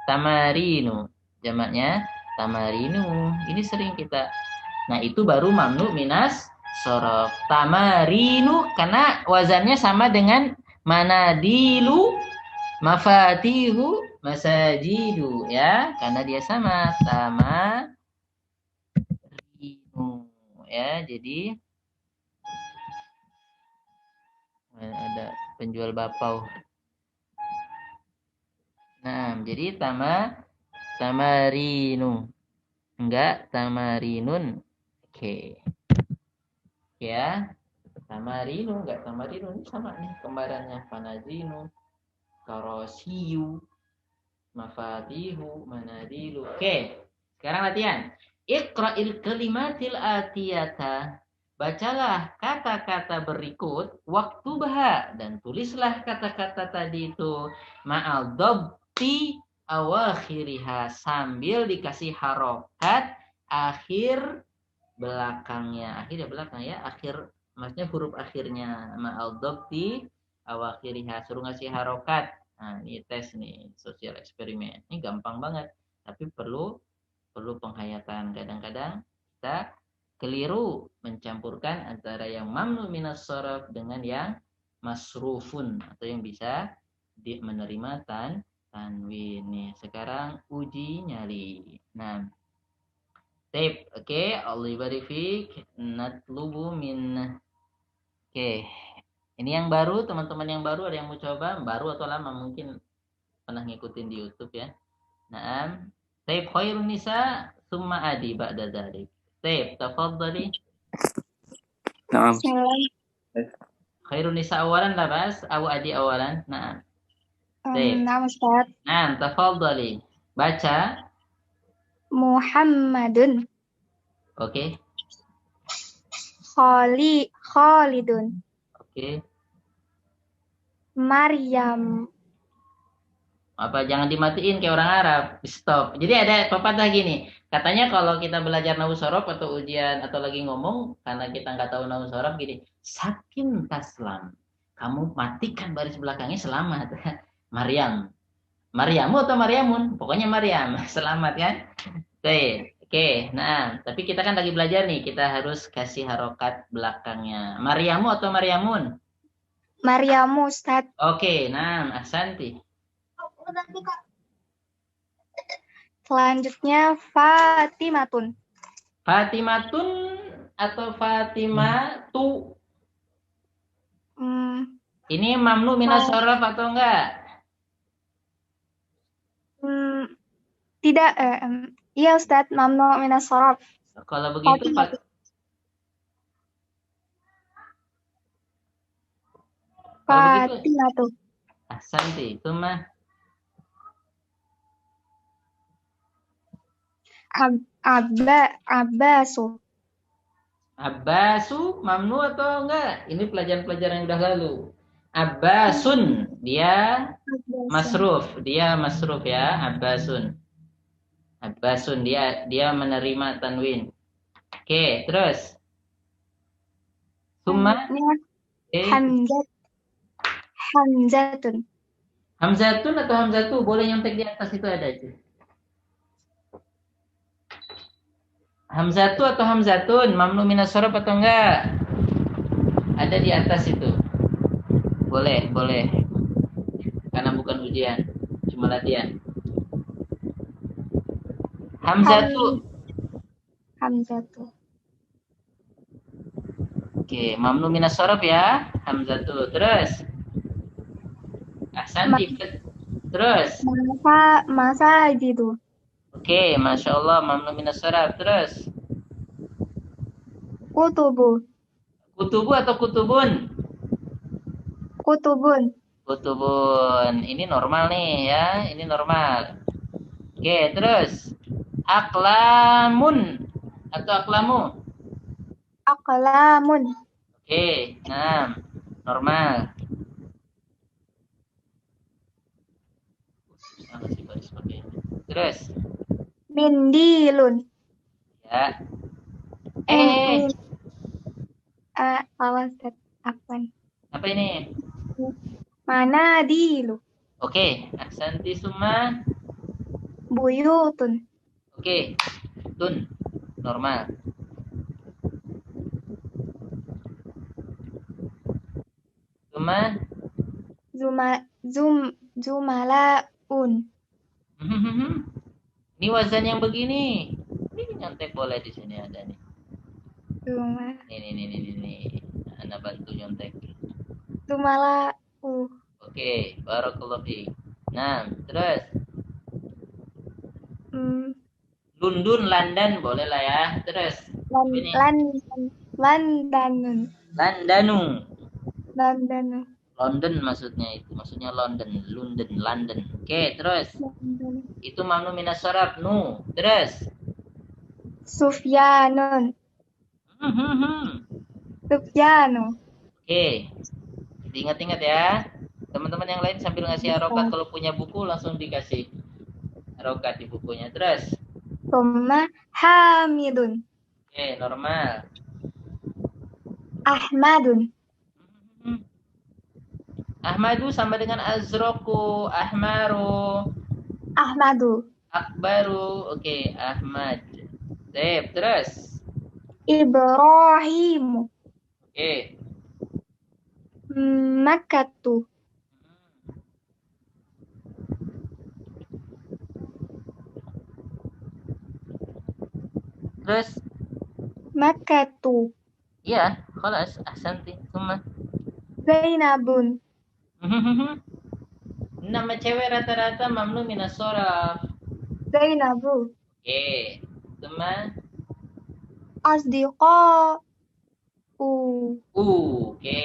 Tamarinu. Jamaknya tamarinu. Ini sering kita. Nah, itu baru mamnu minas sorof. Tamarinu karena wazannya sama dengan manadilu, mafatihu, masajidu ya, karena dia sama tamarinu ya. Jadi ada penjual bapau. Nah, jadi tamarinu. Enggak tamarinun. Oke. Ya. Tamarinu enggak tamarinu, ini sama nih kembarannya. Fanazinu, karosiyu, mafatihu, manadilu. Oke. Sekarang latihan. Iqra'il kalimatil atiyata. Bacalah kata-kata berikut waktu baha dan tulislah kata-kata tadi itu ma'al dhabti awakhiriha sambil dikasih harokat akhir belakangnya. Akhir maksudnya huruf akhirnya ma'al dhabti awakhiriha, suruh ngasih harokat. Nah, ini tes nih, sosial eksperimen. Ini gampang banget, tapi perlu penghayatan. Kadang-kadang kita keliru mencampurkan antara yang mamnu minas sharaf dengan yang masrufun atau yang bisa menerima tanwin. Nih, sekarang uji nyali. Nah, tape, oke, Allah barik fiik, natlubu min. Oke. Ini yang baru, teman-teman yang baru ada yang mau coba, baru atau lama mungkin pernah ngikutin di YouTube ya. Nah, Taib khairun nisa summa adi ba'da dzalik. Taib, tafadhali. نعم. Khairun nisa awalan la bas, aw adi awalan. Nah. Taib. نعم أستاذ. Nah, tafadhali. Baca. محمد Oke. خالد Oke. Maryam. Apa jangan dimatiin kayak orang Arab, di stop. Jadi ada pepatah gini, katanya kalau kita belajar nahwu sorof atau ujian atau lagi ngomong karena kita nggak tahu nahwu sorof gini, sakin taslam, kamu matikan baris belakangnya selamat. Maryam, Maryamu atau Maryamun, pokoknya Maryam, selamat kan? Oke, nah tapi kita kan lagi belajar nih, kita harus kasih harokat belakangnya. Maryamu atau Maryamun? Maryamu Ustaz. Oke, nah ahsanti. Selanjutnya Fatimatun. Fatimatun atau Fatimatu? Ini mamnu minas sorof atau enggak? Tidak. Iya Ustaz, mamnu minas sorof. Kalau begitu Fatimatu. ahsanti, itu mah Abbasu. Abbasu mamnu atau enggak? Ini pelajaran-pelajaran yang udah lalu. Abbasun, dia masruf ya, Abbasun. Abbasun dia menerima tanwin. Oke, terus. Summa Hamzatun. Hamzatun atau Hamzatu? Boleh nyontek di atas itu ada aja. Hamzatu atau Hamzatun? Mamnu minas sorof atau enggak? Ada di atas itu. Boleh. Karena bukan ujian, cuma latihan. Hamzatu. Oke, mamnu minas sorof ya, Hamzatu. Terus. Ahsanti. Terus. Masa gitu. Oke, Masya Allah, mamnu minas sorof. Terus. Kutubu. Kutubu atau kutubun? Kutubun. Kutubun. Ini normal nih ya, ini normal. Oke, terus. Aklamun atau aklamu? Aklamun. Oke, nah, normal. Terus. Mindilun. Ya. Awas, Afwan. Apa ini? Manadilu. Oke, ahsanti summa. Buyutun. Oke, tun, normal. Summa. Zumalaun. Ini wazan yang begini. Ini nyontek boleh di sini ada nih. Ini. Anda bantu nyontek. Zumalau. Oke, barakallahu fiik. Nah, terus. Lundun, London, boleh lah ya. Terus. Landanun. Landanu. London maksudnya itu. Maksudnya London. Oke, terus. Itu mamnu minas sorof. Nu. Terus. Sufyanun. Sufyanu. Oke. Diingat-ingat ya. Teman-teman yang lain sambil ngasih harokat. Kalau punya buku langsung dikasih harokat di bukunya. Terus. Summa Hamidun. Oke, normal. Ahmadun. Ahmadu sama dengan azroku, ahmaru, Ahmadu. akbaru. Oke, Ahmad. Sip, terus. Ibrahimu. Oke. Makkatu. Terus. Makkatu. Iya, khalas, ahsanti. Summa. Zainabun. Nama cewek rata-rata mamnu minas sorof. Zainabu. Oke. Tuma. Asdiqa'u. Oke.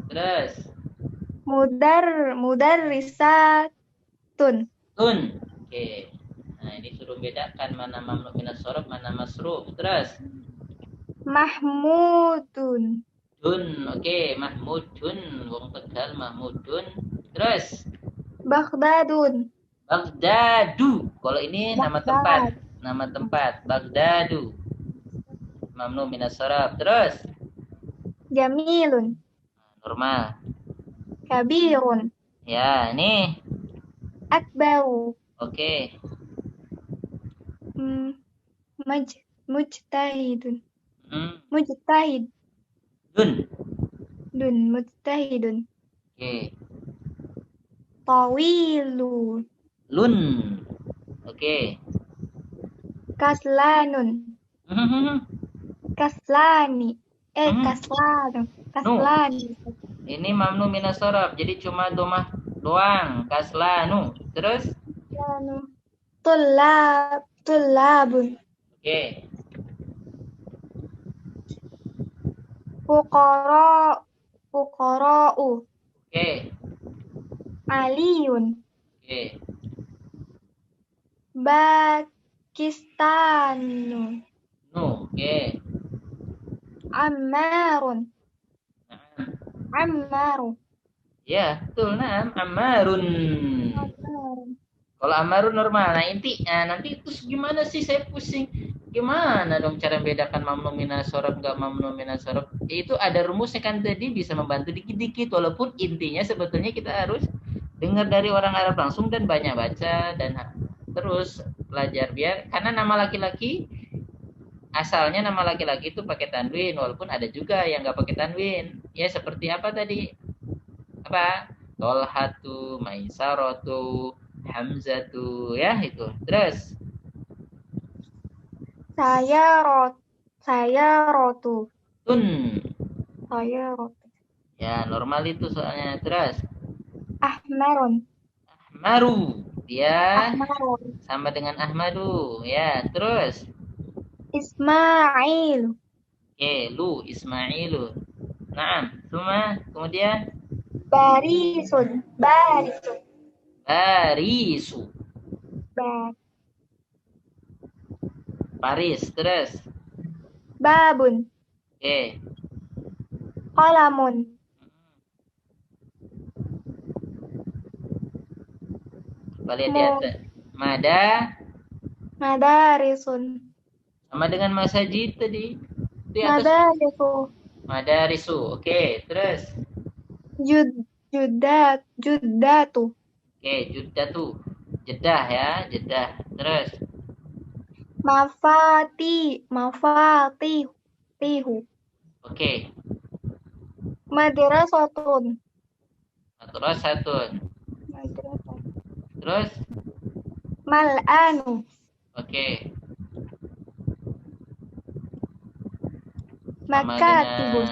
Terus. Mudarrisatun. Tun. Oke. Nah, ini suruh bedakan mana mamnu minas sorof, mana masruf. Terus. Mahmudun. Dun. Oke. Mahmudun. Wong Tegal Mahmudun. Terus. Baghdadun. Baghdadu. Kalau ini nama Baghdad. tempat. Nama tempat. Baghdadu. Mamnu minas sorof. Terus. Jamilun. Normal. Kabirun. Ya, ini. Akbaru. Oke. Mujtahidun. Hmm. Mujtahid. Dun. Mujtahidun. Oke. Tawilun. Lun. Oke. Kaslanun. Kaslani. Kaslanu. Kaslani. Ini mamnu minas sorof. Jadi cuma domah doang. Kaslanu. Terus. Kaslanu. Tullabun. Oke. Fuqara'u. Oke. Aliyun. Oke. Pakistanu. Nu. Oke. Ammarun. Ammaru. Ya, betul. Nah, Ammarun. Kalau Ammarun normal. Nah, nanti terus gimana sih, saya pusing. Gimana dong cara bedakan mamnu minas sorof enggak mamnu minas sorof? Itu ada rumusnya kan tadi, bisa membantu dikit-dikit, walaupun intinya sebetulnya kita harus dengar dari orang Arab langsung dan banyak baca dan terus belajar, biar karena nama laki-laki asalnya nama laki-laki itu pakai tanwin, walaupun ada juga yang nggak pakai tanwin. Ya seperti apa tadi? Apa? Tolhatu, Maisaratu, Hamzatu, ya itu. Terus Sayarotu. tun. Sayarotu. Ya, normal itu soalnya. Terus Ahmarun. Ahmaru. Dia Ahmarun. sama dengan Ahmadu. Ya, terus Ismail. Oke, lu Ismailu. Naam, semua. Kemudian Barisun. Barisun. Barisu. Paris. Terus Babun. oke. Qalamun. Coba lihat di atas. Madarisun. Sama dengan masajid tadi. Di atas Madarisu. madarisu. Oke, terus Juddatu. oke, juddatu. Jedah ya, jedah. Terus Mafatihu. oke. Madrasatun. Madrasatun. Terus Mal'anu. oke. Makatibun.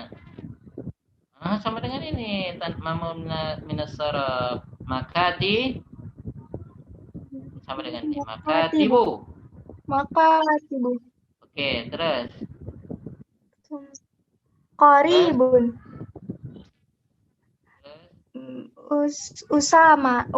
Sama dengan ini mamnu minas sorof. Makati sama dengan ini. Makatibu. Makatibu. Oke, terus Qaribun. Usamatu.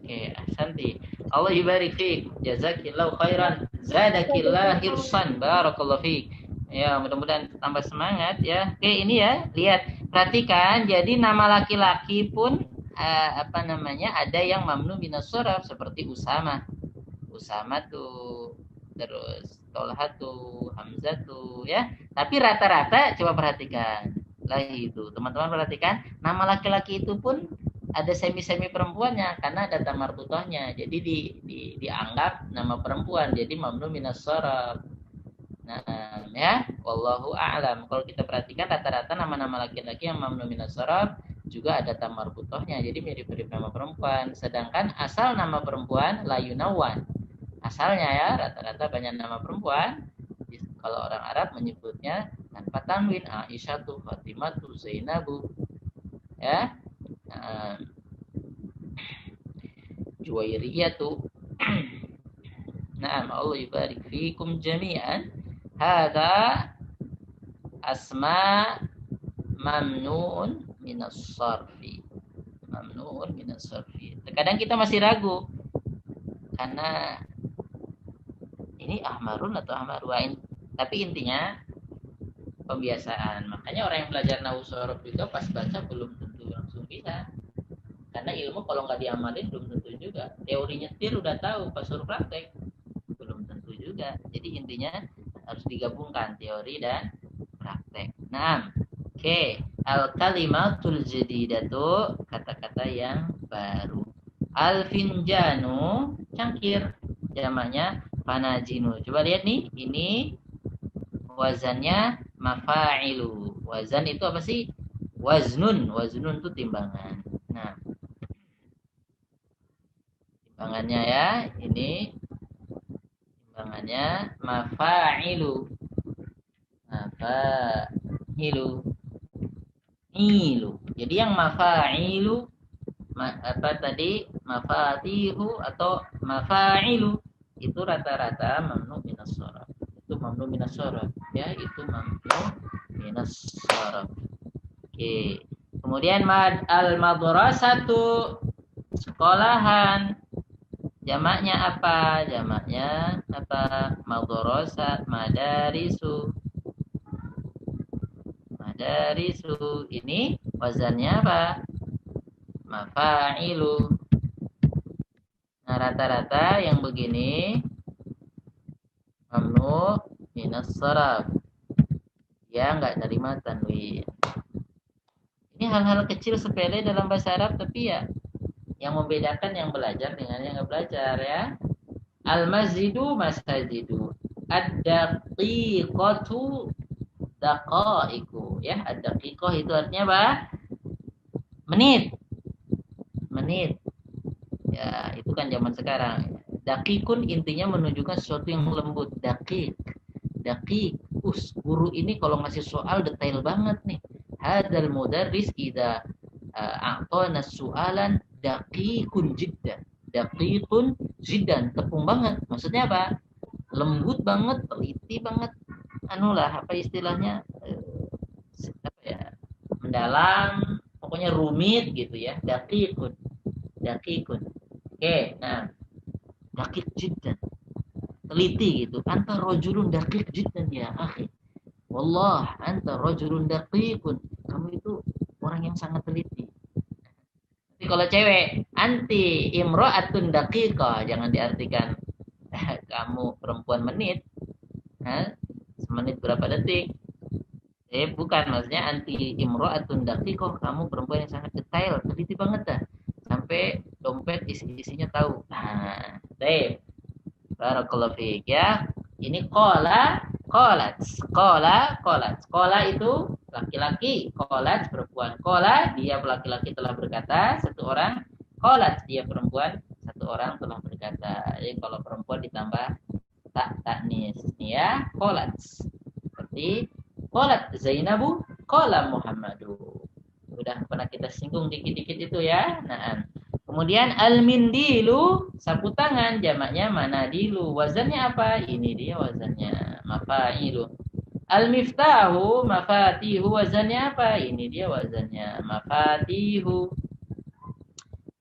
oke, ahsanti. Allah yubarik fiik. Jazakillahu khairan. Zadakillah hirsan. Barakallahu fiik. Ya, mudah-mudahan tambah semangat ya. Oke, ini ya, lihat, perhatikan. Jadi nama laki-laki pun ada yang mamnu minas sorof seperti Usama. Usama tuh, terus Tolhatu, Hamzatu ya. Tapi rata-rata coba perhatikan. Lah itu, teman-teman perhatikan, nama laki-laki itu pun ada semi-semi perempuannya karena ada tamar butohnya. Jadi dianggap nama perempuan. Jadi mamnu minas sorof. Nah, ya, wallahu a'lam. Kalau kita perhatikan rata-rata nama-nama laki-laki yang mamnu minas sorof juga ada tamar butohnya. Jadi mirip-mirip nama perempuan. Sedangkan asal nama perempuan la yunawan. Asalnya ya rata-rata banyak nama perempuan. Kalau orang Arab menyebutnya tanpa tanwin. Aisyatu, Fatimatu, Zainabu. Ya. Nah, Juwairiyatu. Naam, Allah yubarik fikum jami'an. Hada asma mamnuun minas sarfi. Mamnuun minas sarfi. Terkadang kita masih ragu karena ini ahmarun atau ahmarwain. Tapi intinya pembiasaan. Makanya orang yang belajar nahwu sorof juga pas baca belum tentu langsung bisa. Karena ilmu kalau nggak diamalin belum tentu juga. Teori nyetir udah tahu, pas suruh praktek belum tentu juga. Jadi intinya harus digabungkan teori dan praktek. Nah, oke. Al-kalimatul jadidatu, kata-kata yang baru. Al-finjanu, cangkir. Jamaknya panajinu. Coba lihat nih, ini wazannya mafa'ilu. Wazan itu apa sih? Waznun. Waznun itu timbangan. Nah, timbangannya ya, ini timbangannya mafa'ilu. Mafa'ilu. Ilu. Jadi yang mafa'ilu apa tadi? Mafatihu atau mafa'ilu itu rata-rata mamnu minas sharaf. Itu mamnu minas sharaf ya, itu mamnu minas sharaf. Oke. Kemudian al-madrasatu, sekolahan. Jamaknya apa? Jamaknya apa? Madrasat, madarisu. Madarisu. Ini wazannya apa? Mafa'ilu. Nah, rata-rata yang begini mamnu minas sharaf. Dia nggak terima tanwin. Ini hal-hal kecil sepele dalam bahasa Arab, tapi ya yang membedakan yang belajar dengan yang nggak belajar ya. Al-masjidu masajidu. Ad-daqiqatu daqaiku ya. Ad-daqiqah itu artinya apa? Menit. Menit. Ya, itu kan zaman sekarang. Daqiqun intinya menunjukkan sesuatu yang lembut. Daqiq. Daqiq. Guru ini kalau ngasih soal detail banget nih. Hadal mudarris idza a'tana su'alan daqiqun jiddan. Daqiqun jiddan, tepung banget. Maksudnya apa? Lembut banget, teliti banget. Anulah apa istilahnya? Apa ya? Mendalam, pokoknya rumit gitu ya. Daqiqun. Daqiqun. Oke, nah. Daqiq jiddan. Teliti gitu. Anta rajulun daqiq jiddan ya akhi. Wallah, anta rajulun daqiqun. Kamu itu orang yang sangat teliti. Tapi kalau cewek, anti imra'atun daqiqah, jangan diartikan kamu perempuan menit. Semenit berapa detik? Bukan, maksudnya anti imra'atun daqiqah, kamu perempuan yang sangat detail, teliti banget dah. Sampai dompet isinya tahu. Nah, baik. Barakallahu fiik ya. Ini qalat. Qala itu laki-laki, qalat perempuan. Qala dia laki-laki telah berkata, satu orang. Qalat dia perempuan, satu orang telah berkata. Jadi kalau perempuan ditambah taknis ya, qalat. Seperti qalat Zainabu, qala Muhammadu. Sudah pernah kita singgung dikit-dikit itu ya. Nah, kemudian al-mindilu, sapu tangan, jamaknya manadilu. Wazannya apa? Ini dia wazannya, mafa'ilu. Al-miftahu, mafatihu, wazannya apa? Ini dia wazannya, mafatihu.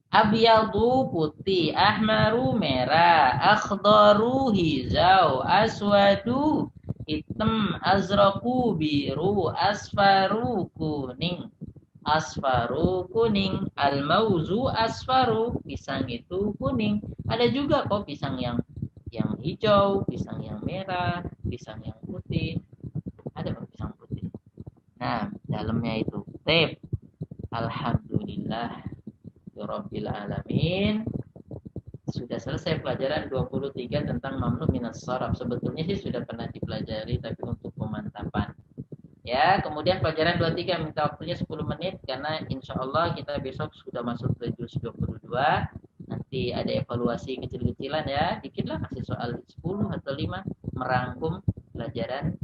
Abyadu, putih, ahmaru, merah, akhdaru, hijau, aswadu, hitam, azraku, biru, asfaru, kuning. Asfaru kuning, al-mauzu asfaru, pisang itu kuning. Ada juga kok pisang yang hijau, pisang yang merah, pisang yang putih. Ada kok pisang putih. Nah, dalamnya itu tep. Alhamdulillah rabbil alamin. Sudah selesai pelajaran 23 tentang mamnu minas sharaf. Sebetulnya sih sudah pernah dipelajari, tapi untuk pemantapan. Ya, kemudian pelajaran 23 minta waktunya 10 menit karena insya Allah kita besok sudah masuk ke juz 22. Nanti ada evaluasi kecil-kecilan ya, dikit lah kasih soal 10 atau 5 merangkum pelajaran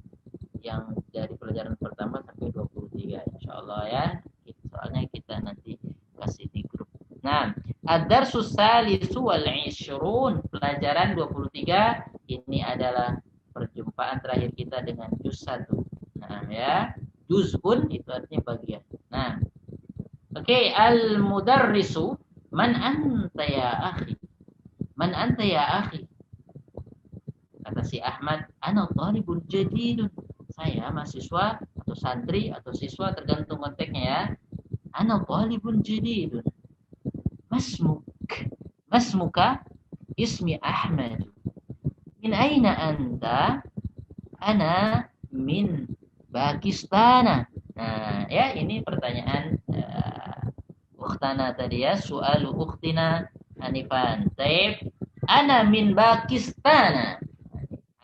yang dari pelajaran pertama sampai 23 insya Allah ya. Soalnya kita nanti kasih di grup. Nah, ad-darsus salisu wal 20, pelajaran 23, ini adalah perjumpaan terakhir kita dengan juz 1. Nah, ya. Juz'un itu artinya bagian. Nah, oke, al-mudarrisu, man anta ya akhi? Man anta ya akhi? Kata si Ahmad, ana talibun jadidun. Saya mahasiswa atau santri atau siswa tergantung konteksnya ya. Ana talibun jadidun. Masmuk. Masmuka? Ismi Ahmad. Min aina anta? Ana min Pakistan. Nah, ya ini pertanyaan ukhtana tadi ya, soal ukhtina Hanifan. Taib, ana min Pakistan.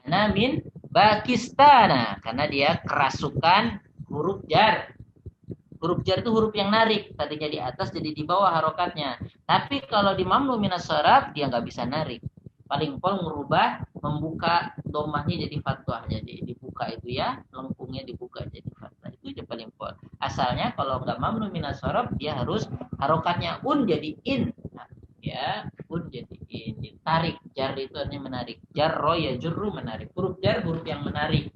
Ana min Pakistan. Karena dia kerasukan huruf jar. Huruf jar itu huruf yang narik. Tadinya di atas jadi di bawah harokatnya. Tapi kalau di mamnu minas sharaf dia nggak bisa narik. Paling pol merubah, membuka domahnya jadi fathah. Jadi dibuka itu ya, lengkungnya dibuka jadi fathah. Itu aja paling pol. Asalnya kalau nggak mamnu minas sharaf dia harus harokatnya jadi in. Nah, ya, jadi in. Ditarik. Jar itu artinya menarik. Jarro ya jurru menarik. Huruf jar huruf yang menarik.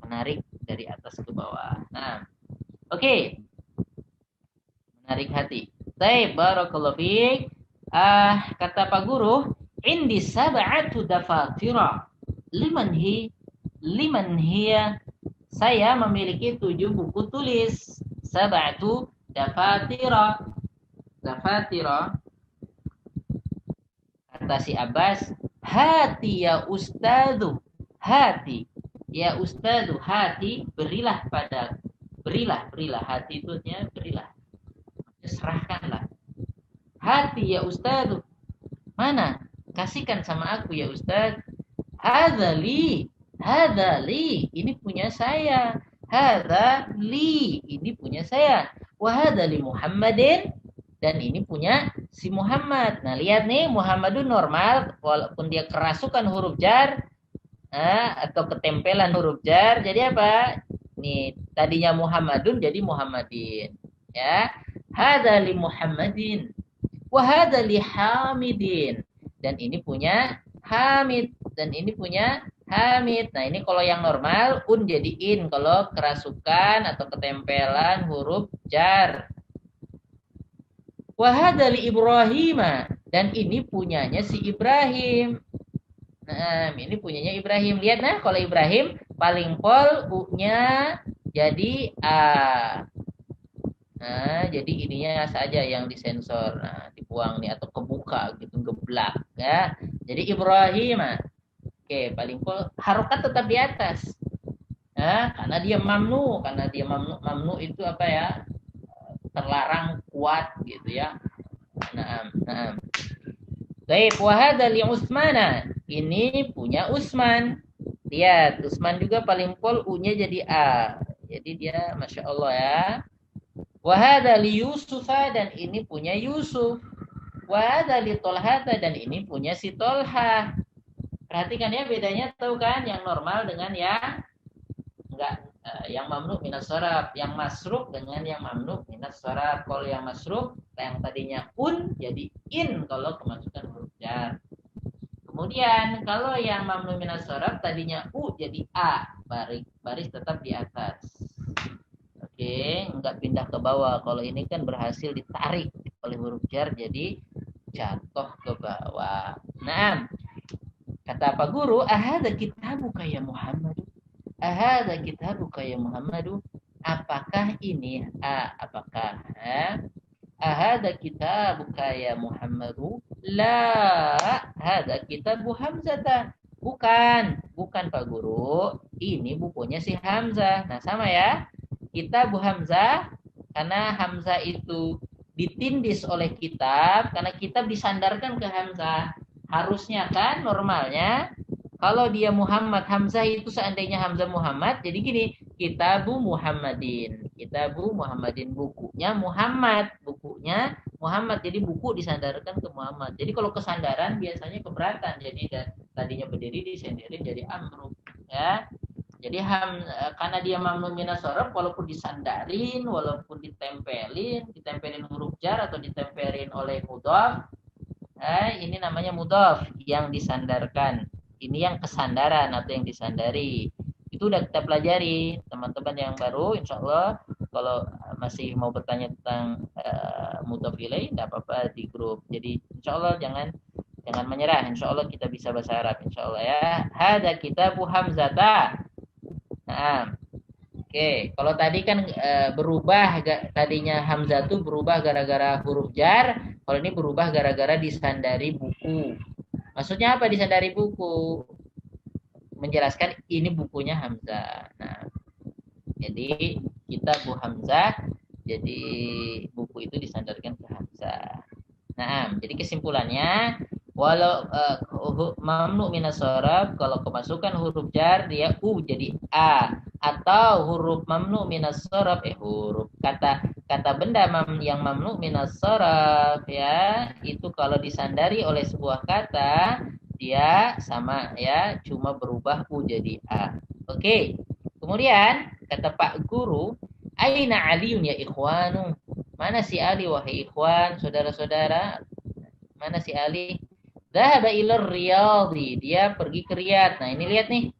Menarik dari atas ke bawah. Nah, oke. Menarik hati. Baik, barakallahu fiik. Kata Pak Guru, indi sab'atu dafatira. Liman hiya? Saya memiliki 7 buku tulis. Sab'atu dafatira. Dafatira. Kata si Abbas, hati ya ustadzu. Hati. Ya ustadzu, hati berilah pada. Berilah. Hati itu artinya berilah. Serahkanlah. Hati ya ustadz. Mana? Kasihkan sama aku ya ustadz. Hadza li. Ini punya saya. Hadza li. Ini punya saya. Wa hadza li Muhammadin. Dan ini punya si Muhammad. Nah, lihat nih, Muhammadun normal walaupun dia kerasukan huruf jar atau ketempelan huruf jar. Jadi apa? Nih, tadinya Muhammadun jadi Muhammadin. Ya. Hadza li Muhammadin wa hadza li Hamidin. Dan ini punya Hamid dan ini punya Hamid. Nah, ini kalau yang normal jadi in, kalau kerasukan atau ketempelan huruf jar. Wa hadza li Ibrahim, dan ini punyanya si Ibrahim. Nah, ini punyanya Ibrahim. Lihat nah, kalau Ibrahim paling pol u-nya jadi a. Nah, jadi ininya saja yang disensor. Nah, dibuang nih atau kebuka gitu, geblak ya. Jadi Ibrahim. Oke, paling pol harokat tetap di atas. Nah, karena dia mamnu, mamnu itu apa ya? Terlarang kuat gitu ya. Naam. Baik, wa hadza li Utsmana. Ini punya Utsman. Lihat, Utsman juga paling pol u-nya jadi a. Jadi dia Masya Allah ya. Wa hadza li Yusufa, dan ini punya Yusuf. Wa hadza li Tolhata, dan ini punya si Tolha. Perhatikan ya bedanya, tahu kan, yang normal dengan yang enggak, yang mamnu minas sharaf, yang masruf dengan yang mamnu minas sharaf. Kalau yang masruf yang tadinya jadi in kalau kemasukan huruf jar. Kemudian kalau yang mamnu minas sharaf tadinya u jadi a, baris tetap di atas. Oke, enggak pindah ke bawah. Kalau ini kan berhasil ditarik oleh huruf jar jadi jatuh ke bawah. Nah, kata Pak Guru, ahadza kitabuka ya Muhammad. Ahadza kitabuka ya Muhammad. Apakah ini apakah ahadza kitabuka ya Muhammad? La, hadza kitabu Hamzah. Bukan Pak Guru. Ini bukunya si Hamzah. Nah, sama ya. Kitabu Hamzah, karena Hamzah itu ditindis oleh kitab, karena kitab disandarkan ke Hamzah. Harusnya kan normalnya kalau dia Muhammad, Hamzah itu seandainya Hamzah Muhammad, jadi gini, Kitabu Muhammadin. Kitabu Muhammadin, bukunya Muhammad. Jadi buku disandarkan ke Muhammad. Jadi kalau kesandaran biasanya keberatan. Jadi tadinya berdiri disenderin jadi amru. Ya. Jadi karena dia mamnu minas shorof, walaupun disandarin, walaupun ditempelin huruf jar atau ditempelin oleh mudhaf, ini namanya mudhaf yang disandarkan. Ini yang kesandaran atau yang disandari. Itu udah kita pelajari. Teman-teman yang baru, insya Allah kalau masih mau bertanya tentang mudhaf ilaih, tidak apa-apa di grup. Jadi insya Allah jangan menyerah. Insya Allah kita bisa bahasa Arab. Insya Allah ya. Hada kitabu Hamzata. Nah, oke. Kalau tadi kan berubah, tadinya Hamzah itu berubah gara-gara huruf jar. Kalau ini berubah gara-gara disandari buku. Maksudnya apa disandari buku? Menjelaskan ini bukunya Hamzah. Nah, jadi kitabu Hamzah. Jadi buku itu disandarkan ke Hamzah. Nah, jadi kesimpulannya, walau mamnu minas shorof, kalau kemasukan huruf jar dia jadi a, atau huruf mamnu minas shorof huruf kata benda yang mamnu minas shorof ya, itu kalau disandari oleh sebuah kata dia sama ya, cuma berubah u jadi a. Oke. Kemudian kata Pak Guru, aina aliyun ya ikhwanu? Mana si Ali wahai ikhwan, saudara-saudara? Mana si Ali? Dhahaba ilar riyadhi, dia pergi ke Riyadh. Nah, ini lihat nih.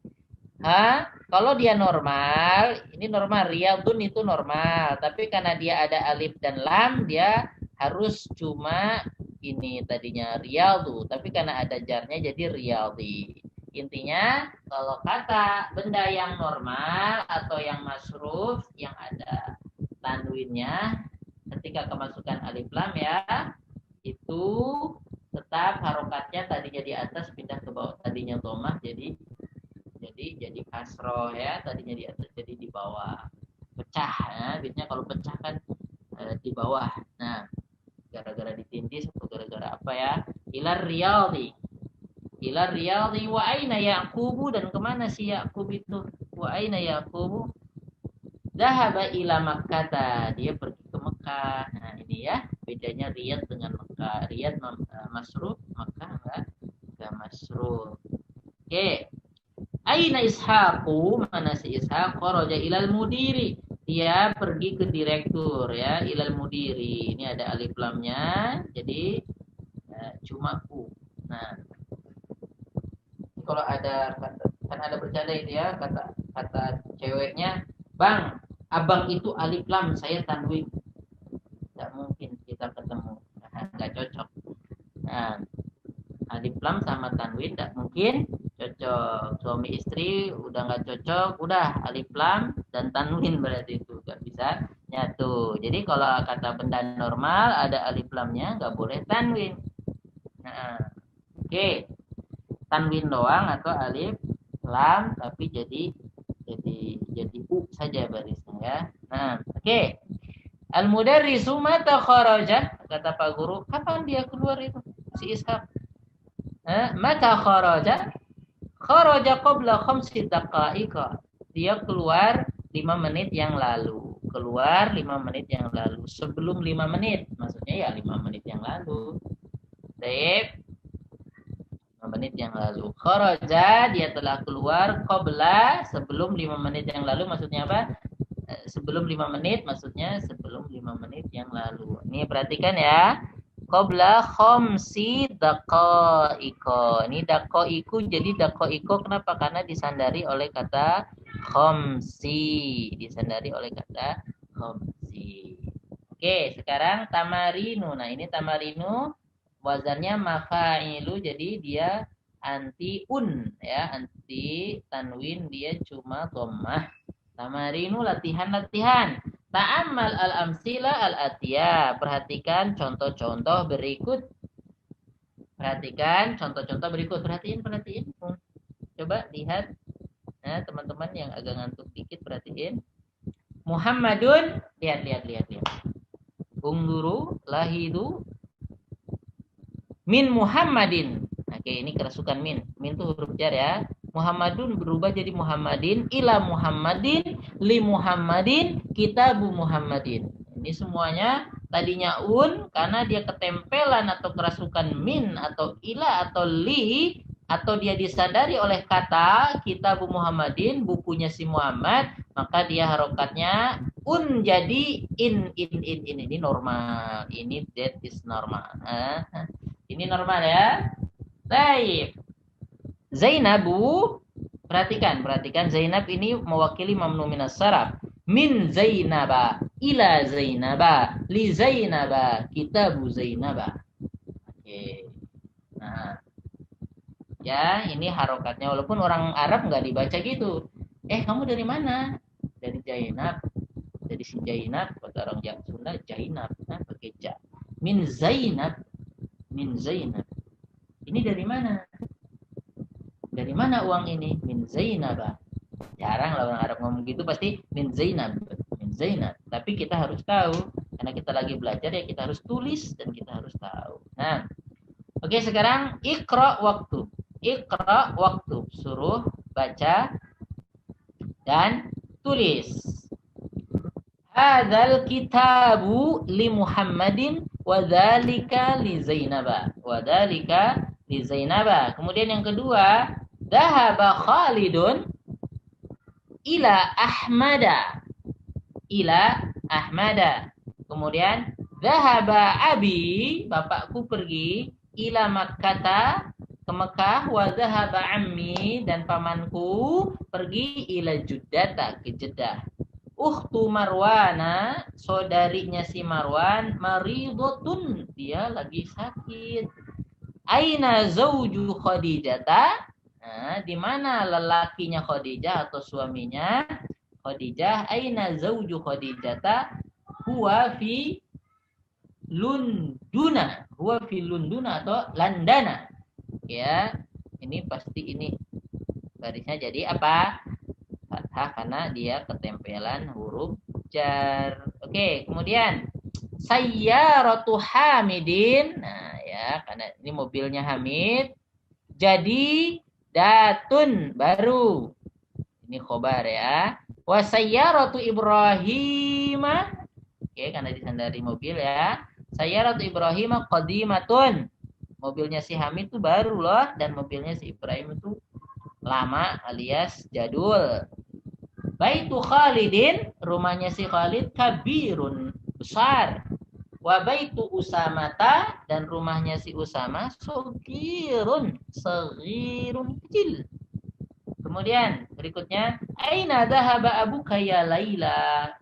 Kalau dia normal, ini normal, riyadun itu normal. Tapi karena dia ada alif dan lam, dia harus cuma ini tadinya riyadu. Tapi karena ada jarnya jadi riyadhi. Intinya, kalau kata benda yang normal atau yang masruf, yang ada tanwinnya, ketika kemasukan alif lam ya, itu tetap harokatnya tadinya di atas pindah ke bawah, tadinya dhammah jadi kasroh ya, tadinya di atas jadi di bawah, pecah ya, biasanya kalau pecah kan di bawah. Nah, gara-gara ditindis atau gara-gara apa ya? Ilar riyadhi wa aina Yaqubu, dan kemana si Yaqub itu? Wa aina Yaqubu? Dhahaba ila Makkah, dia pergi ke Mekah. Nah, ini ya bedanya Riyadh dengan Mekah. Riyadh masruf, Mekah enggak masruf. Oke. Aina Ishaqu, mana si Ishaq? Kharaja ilal mudiri, dia pergi ke direktur ya, ilal mudiri. Ini ada alif lamnya, jadi cuma u. Nah, kalau ada kan ada bercanda itu ya, kata ceweknya, "Bang, abang itu alif lam, saya tanwin." Tidak mungkin kita ketemu, nggak cocok. Nah, alif lam sama tanwin tidak mungkin cocok. Suami istri udah nggak cocok, udah alif lam dan tanwin berarti itu nggak bisa nyatu. Jadi kalau kata benda normal ada alif lamnya, nggak boleh tanwin. Nah, oke. Tanwin doang atau alif lam tapi jadi u saja barisnya ya. Nah, oke. Al-mudarrisu mata kharaja, kata Pak Guru, kapan dia keluar itu si Ishaq? Mata kharaja? Kharaja qabla 5 daqa'iq. Dia keluar 5 menit yang lalu. Keluar 5 menit yang lalu. Sebelum 5 menit, maksudnya ya 5 menit yang lalu. Baik. 5 menit yang lalu. Kharaja, dia telah keluar qabla, sebelum 5 menit yang lalu, maksudnya apa? Sebelum 5 menit, maksudnya sebelum 5 menit yang lalu. Ini perhatikan ya. Qabla 5 daqa'iq. Ini daqa'iqu, jadi daqa'iqu kenapa? Karena disandari oleh kata khamsi. Disandari oleh kata khamsi. Oke, sekarang tamarinu. Nah, ini tamarinu. Wazannya mafa'ilu, jadi dia anti un ya, anti tanwin, dia cuma dhammah. Tamarinu, latihan-latihan. Ta'ammal al-amsila al-atiyah. Perhatikan contoh-contoh berikut. Perhatikan contoh-contoh berikut. Perhatiin. Coba lihat. Nah, teman-teman yang agak ngantuk dikit perhatiin. Muhammadun, lihat. Ungduru, lahidu, min Muhammadin. Oke, ini kerasukan min. Min itu huruf jar ya. Muhammadun berubah jadi Muhammadin, ila Muhammadin, li Muhammadin, kitabu Muhammadin. Ini semuanya tadinya un, karena dia ketempelan atau kerasukan min atau ila atau li, atau dia disadari oleh kata Kitabu Muhammadin, bukunya si Muhammad, maka dia harokatnya jadi in. Ini normal. Ini that is normal. Ini normal ya. Baik. Zainabu, perhatikan Zainab ini mewakili mamnu minas saraf. Min Zainaba ila Zainaba li Zainaba Kitabu Zainaba. Oke. Nah, ya, ini harokatnya. Walaupun orang Arab nggak dibaca gitu. Kamu dari mana? Dari Zainab. Dari si Zainab. Kata orang Sunda, Zainab. Nah, pakai ja. Min Zainab. Ini dari mana? Dari mana uang ini? Min Zainab. Jarang lah orang Arab ngomong gitu, pasti min Zainab. Tapi kita harus tahu. Karena kita lagi belajar ya, kita harus tulis dan kita harus tahu. Nah, oke, sekarang Iqra waktu. Suruh baca dan tulis. Hadzal kitabu li Muhammadin wa dzalika li Zainaba. Kemudian yang kedua, dhahaba Khalidun ila Ahmada. Kemudian dhahaba abi, bapakku pergi, ila Makkata, ke Mekah, wa dhahaba ammi, dan pamanku pergi ila Juddata, ke Jeddah. Ukhtu Marwana, saudarinya si Marwan, maridotun, dia lagi sakit. Aina zauju Khadijata, di mana lelakinya Khadijah atau suaminya Khadijah? Aina zauju Khadijata? Huwa fi Lunduna atau Landana. Ya, ini pasti ini barisnya jadi apa? Fathah karena dia ketempelan huruf jar. Oke, kemudian Sayyaratu Hamidin. Nah, ya, karena ini mobilnya Hamid. Jadi datun baru. Ini khobar ya. Wa sayyaratu Ibrahima. Oke, karena disandari mobil ya. Sayyaratu Ibrahima qadimatun. Mobilnya si Hamid itu baru loh, dan mobilnya si Ibrahim itu lama alias jadul. Baitu Khalidin, rumahnya si Khalid kabirun, besar. Wa baitu Usamata, dan rumahnya si Usama saghirun, kecil. Kemudian berikutnya, aina dhahaba abuka ya Laila?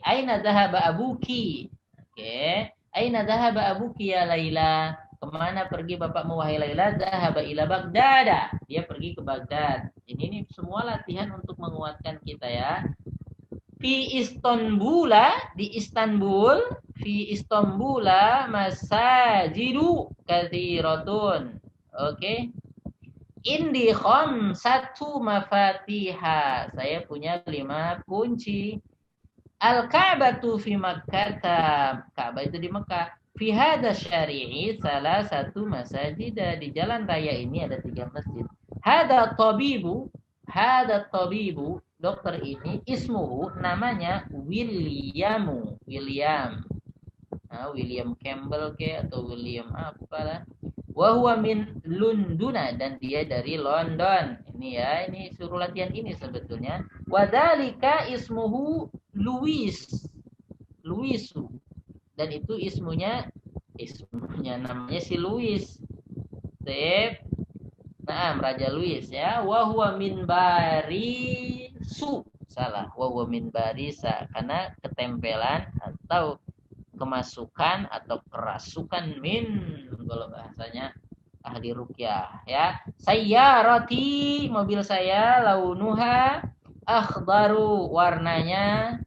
Aina dhahaba abuki? Oke, aina dhahaba abuki ya Laila? Kemana pergi bapakmu wahai Laila? Dhahaba ila Baghdad. Dia pergi ke Baghdad. Ini semua latihan untuk menguatkan kita ya. Fi Istanbula, di Istanbul. Fi Istanbula masajidu katsiratun. Oke. Indi khamsatu mafatiha. Saya punya 5 kunci. Al-Ka'batu fi Makkah. Ka'bah itu di Mekah. Fi hadha syari'i salah satu masajid. Di jalan raya ini ada 3 masjid. Hada tabibu, dokter ini, ismuhu, namanya William. William Campbell atau William apalah. Wa huwa min Lunduna, dan dia dari London. Ini ya, ini suruh latihan ini sebetulnya. Wa dzalika ismuhu Luisu. Dan itu ismunya namanya si Louis. Nah, Raja Louis ya. Wa huwa min Barisu. Salah. Wa huwa min Barisa, karena ketempelan atau kemasukan atau kerasukan min, kalau bahasanya ahli ruqyah ya. Sayyarati, mobil saya, launuha akhdaru, warnanya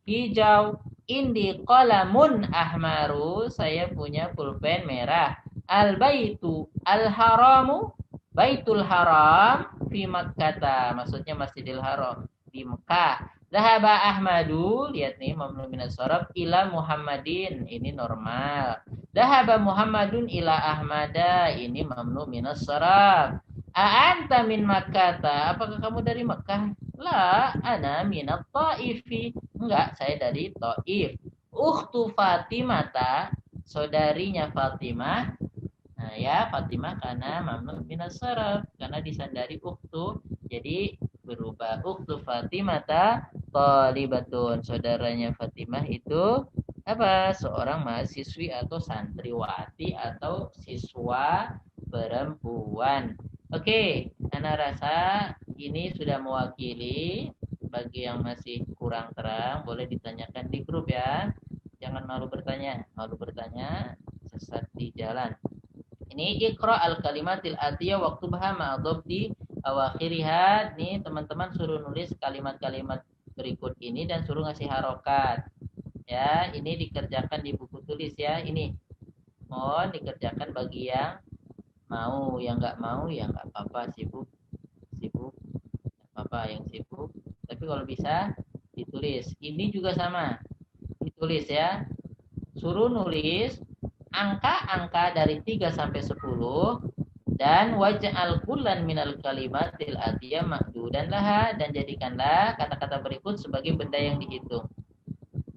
hijau. Indi qalamun ahmaru, saya punya pulpen merah. Al-baitu al-haramu, baitul haram fi Makkah, maksudnya Masjidil Haram di Mekah. Zahaba Ahmadu, lihat nih mamnu minas saraf, ila Muhammadin, ini normal. Zahaba Muhammadun ila Ahmada, ini mamnu minas saraf. A'anta min Makkah, apakah kamu dari Mekah? La, ana minat Taifi. Enggak, saya dari Taif. Ukhtu Fatimata, saudarinya Fatimah. Nah, ya Fatimah karena mamnu minas saraf karena disandari uktu. Jadi berubah uktu Fatimah thalibatun. Saudaranya Fatimah itu apa? Seorang mahasiswi atau santriwati atau siswa perempuan. Oke, Ana rasa ini sudah mewakili. Bagi yang masih kurang terang boleh ditanyakan di grup ya. Jangan malu bertanya. Malu bertanya sesat di jalan. Ini iqra al-kalimatil atiyah waktu bahama di awakhiriha. Nih teman-teman suruh nulis kalimat-kalimat berikut ini dan suruh ngasih harokat. Ya, ini dikerjakan di buku tulis ya. Ini mohon dikerjakan bagi yang mau, yang nggak mau ya nggak apa-apa, sibuk apa yang sibuk. Tapi kalau bisa ditulis. Ini juga sama, ditulis ya. Suruh nulis angka-angka dari 3 sampai 10 dan waj'al kullan minal kalimatil atiyah mahdudan laha, dan jadikanlah kata-kata berikut sebagai benda yang dihitung.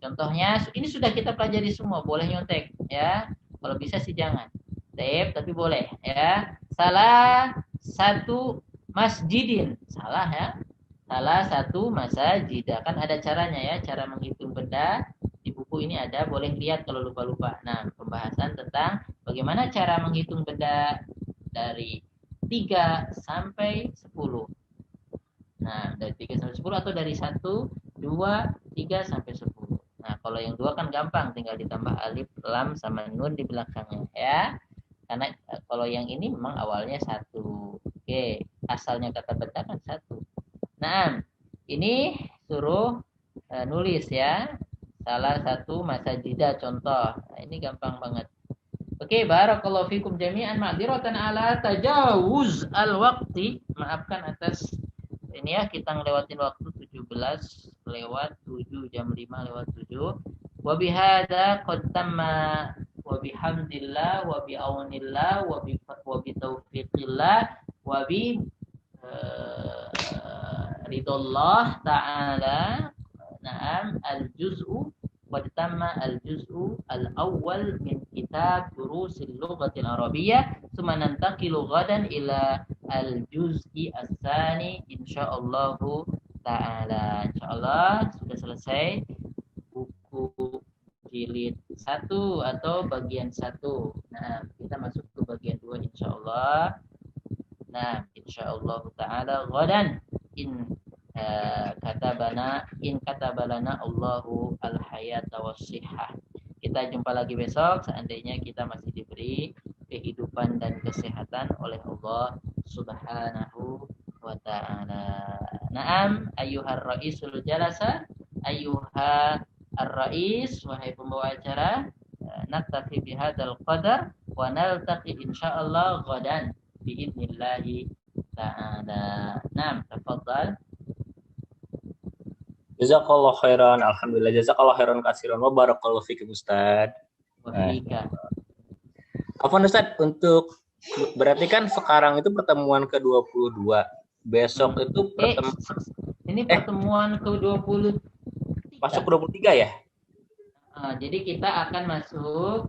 Contohnya ini sudah kita pelajari semua, boleh nyontek ya. Kalau bisa sih jangan. Tapi boleh ya. Salah satu masjidin. Salah ya. Salah satu masjid. Kan ada caranya ya, cara menghitung benda. Di buku ini ada, boleh lihat kalau lupa-lupa. Nah, pembahasan tentang bagaimana cara menghitung benda dari 3 sampai 10. Nah, dari 3 sampai 10 atau dari 1, 2, 3 sampai 10. Nah, kalau yang 2 kan gampang, tinggal ditambah alif, lam, sama nun di belakangnya ya. Karena kalau yang ini memang awalnya 1. Oke, asalnya kata benda kan 1. Nah, ini suruh nulis ya. Salah satu masajidah contoh. Nah, ini gampang banget. Oke, barakallahu fikum jami'an, ma'dziratan ala tajawuz al-waqti. Maafkan atas ini ya, kita ngelewatin waktu 17 lewat 7, jam 5 lewat 7. Wa bihadza qad tamma wa bihamdillah wa bi aunillah wa bi taufiqillah wa bi ridallah ta'ala. Naam, al-juz'u qad tamma al-juz'u al-awwal min kitab durusil lughatil arabiyyah, tsumma nantaqilu ghadan ila al-juz'i as-tsani insyaallah ta'ala. Insyaallah sudah selesai buku jilid 1 atau bagian 1. Nah, kita masuk ke bagian 2 insyaallah. Nah, insyaallah ta'ala ghadan in katabalana Allahu al-hayata was-sihhah. Kita jumpa lagi besok seandainya kita masih diberi kehidupan dan kesehatan oleh Allah Subhanahu wa ta'ala. Naam ayyuhar raisul jalasa, ayyuha ar-rais, wahai pembawa acara, naktafi bihadzal qadar wa naltaqi insyaallah ghadan biidznillah ta'ala. Naam, tafadhal. Jazakallah khairan, alhamdulillah, jazakallah khairan katsiran wa barakallahu fikum Ustaz. Afwan Ustaz, untuk berarti kan sekarang itu pertemuan ke-22. Besok itu ini pertemuan ke-20. Masuk ke-23 ya? Jadi kita akan masuk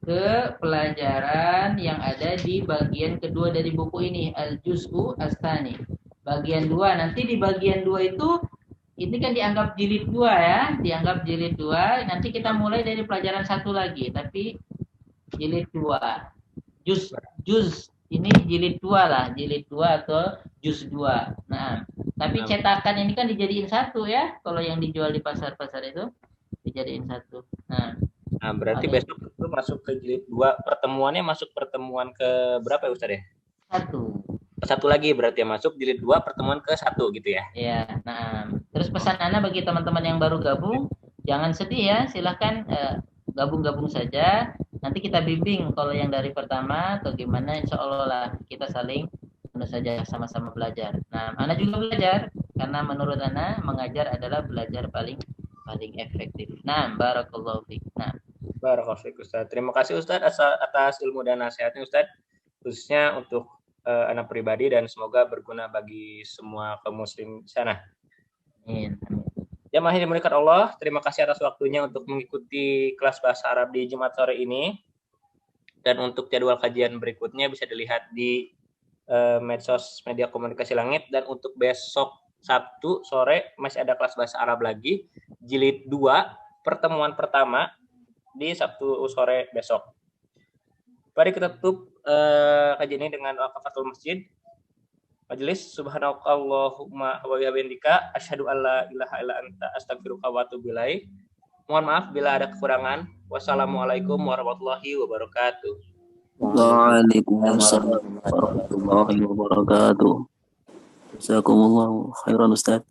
ke pelajaran yang ada di bagian kedua dari buku ini, Al-Juz'u As-Tsani. Bagian 2. Nanti di bagian 2 itu ini kan dianggap jilid 2 ya, dianggap jilid 2. Nanti kita mulai dari pelajaran 1 lagi, tapi jilid 2. Juz ini jilid 2 lah, jilid 2 atau juz 2. Nah, tapi cetakan ini kan dijadiin 1 ya, kalau yang dijual di pasar-pasar itu dijadiin 1. Nah, berarti besok itu masuk ke jilid 2. Pertemuannya masuk pertemuan ke berapa ya Ustaz ya? 1. Satu lagi berarti ya, masuk jilid 2 pertemuan ke-1 gitu ya. Iya, nah. Terus pesan Ana bagi teman-teman yang baru gabung, jangan sedih ya, silahkan gabung-gabung saja. Nanti kita bimbing kalau yang dari pertama atau gimana, insya Allah lah kita saling tentu saja sama-sama belajar. Nah, Ana juga belajar karena menurut Ana mengajar adalah belajar paling efektif. Nah, barakallahu fiik. Nah, barakallahu fiik Ustaz. Terima kasih Ustaz atas ilmu dan nasihatnya Ustaz, khususnya untuk anak pribadi, dan semoga berguna bagi semua kaum muslim di sana. amin. Jamaah yang dimuliakan Allah, terima kasih atas waktunya untuk mengikuti kelas bahasa Arab di Jumat sore ini. Dan untuk jadwal kajian berikutnya bisa dilihat di medsos media komunikasi langit. Dan untuk besok Sabtu sore masih ada kelas bahasa Arab lagi, jilid 2, pertemuan pertama di Sabtu sore besok. Mari kita tutup kajian ini dengan waqafatul masjid. Majelis, subhanakallahumma wa bihamdika asyhadu alla ilaha illa anta astaghfiruka wa atubu ilaik. Mohon maaf bila ada kekurangan. Wassalamualaikum warahmatullahi wabarakatuh. Waalaikumsalam warahmatullahi wabarakatuh. Jazakumullahu khairan Ustaz.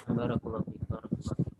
Barakallahu fiik.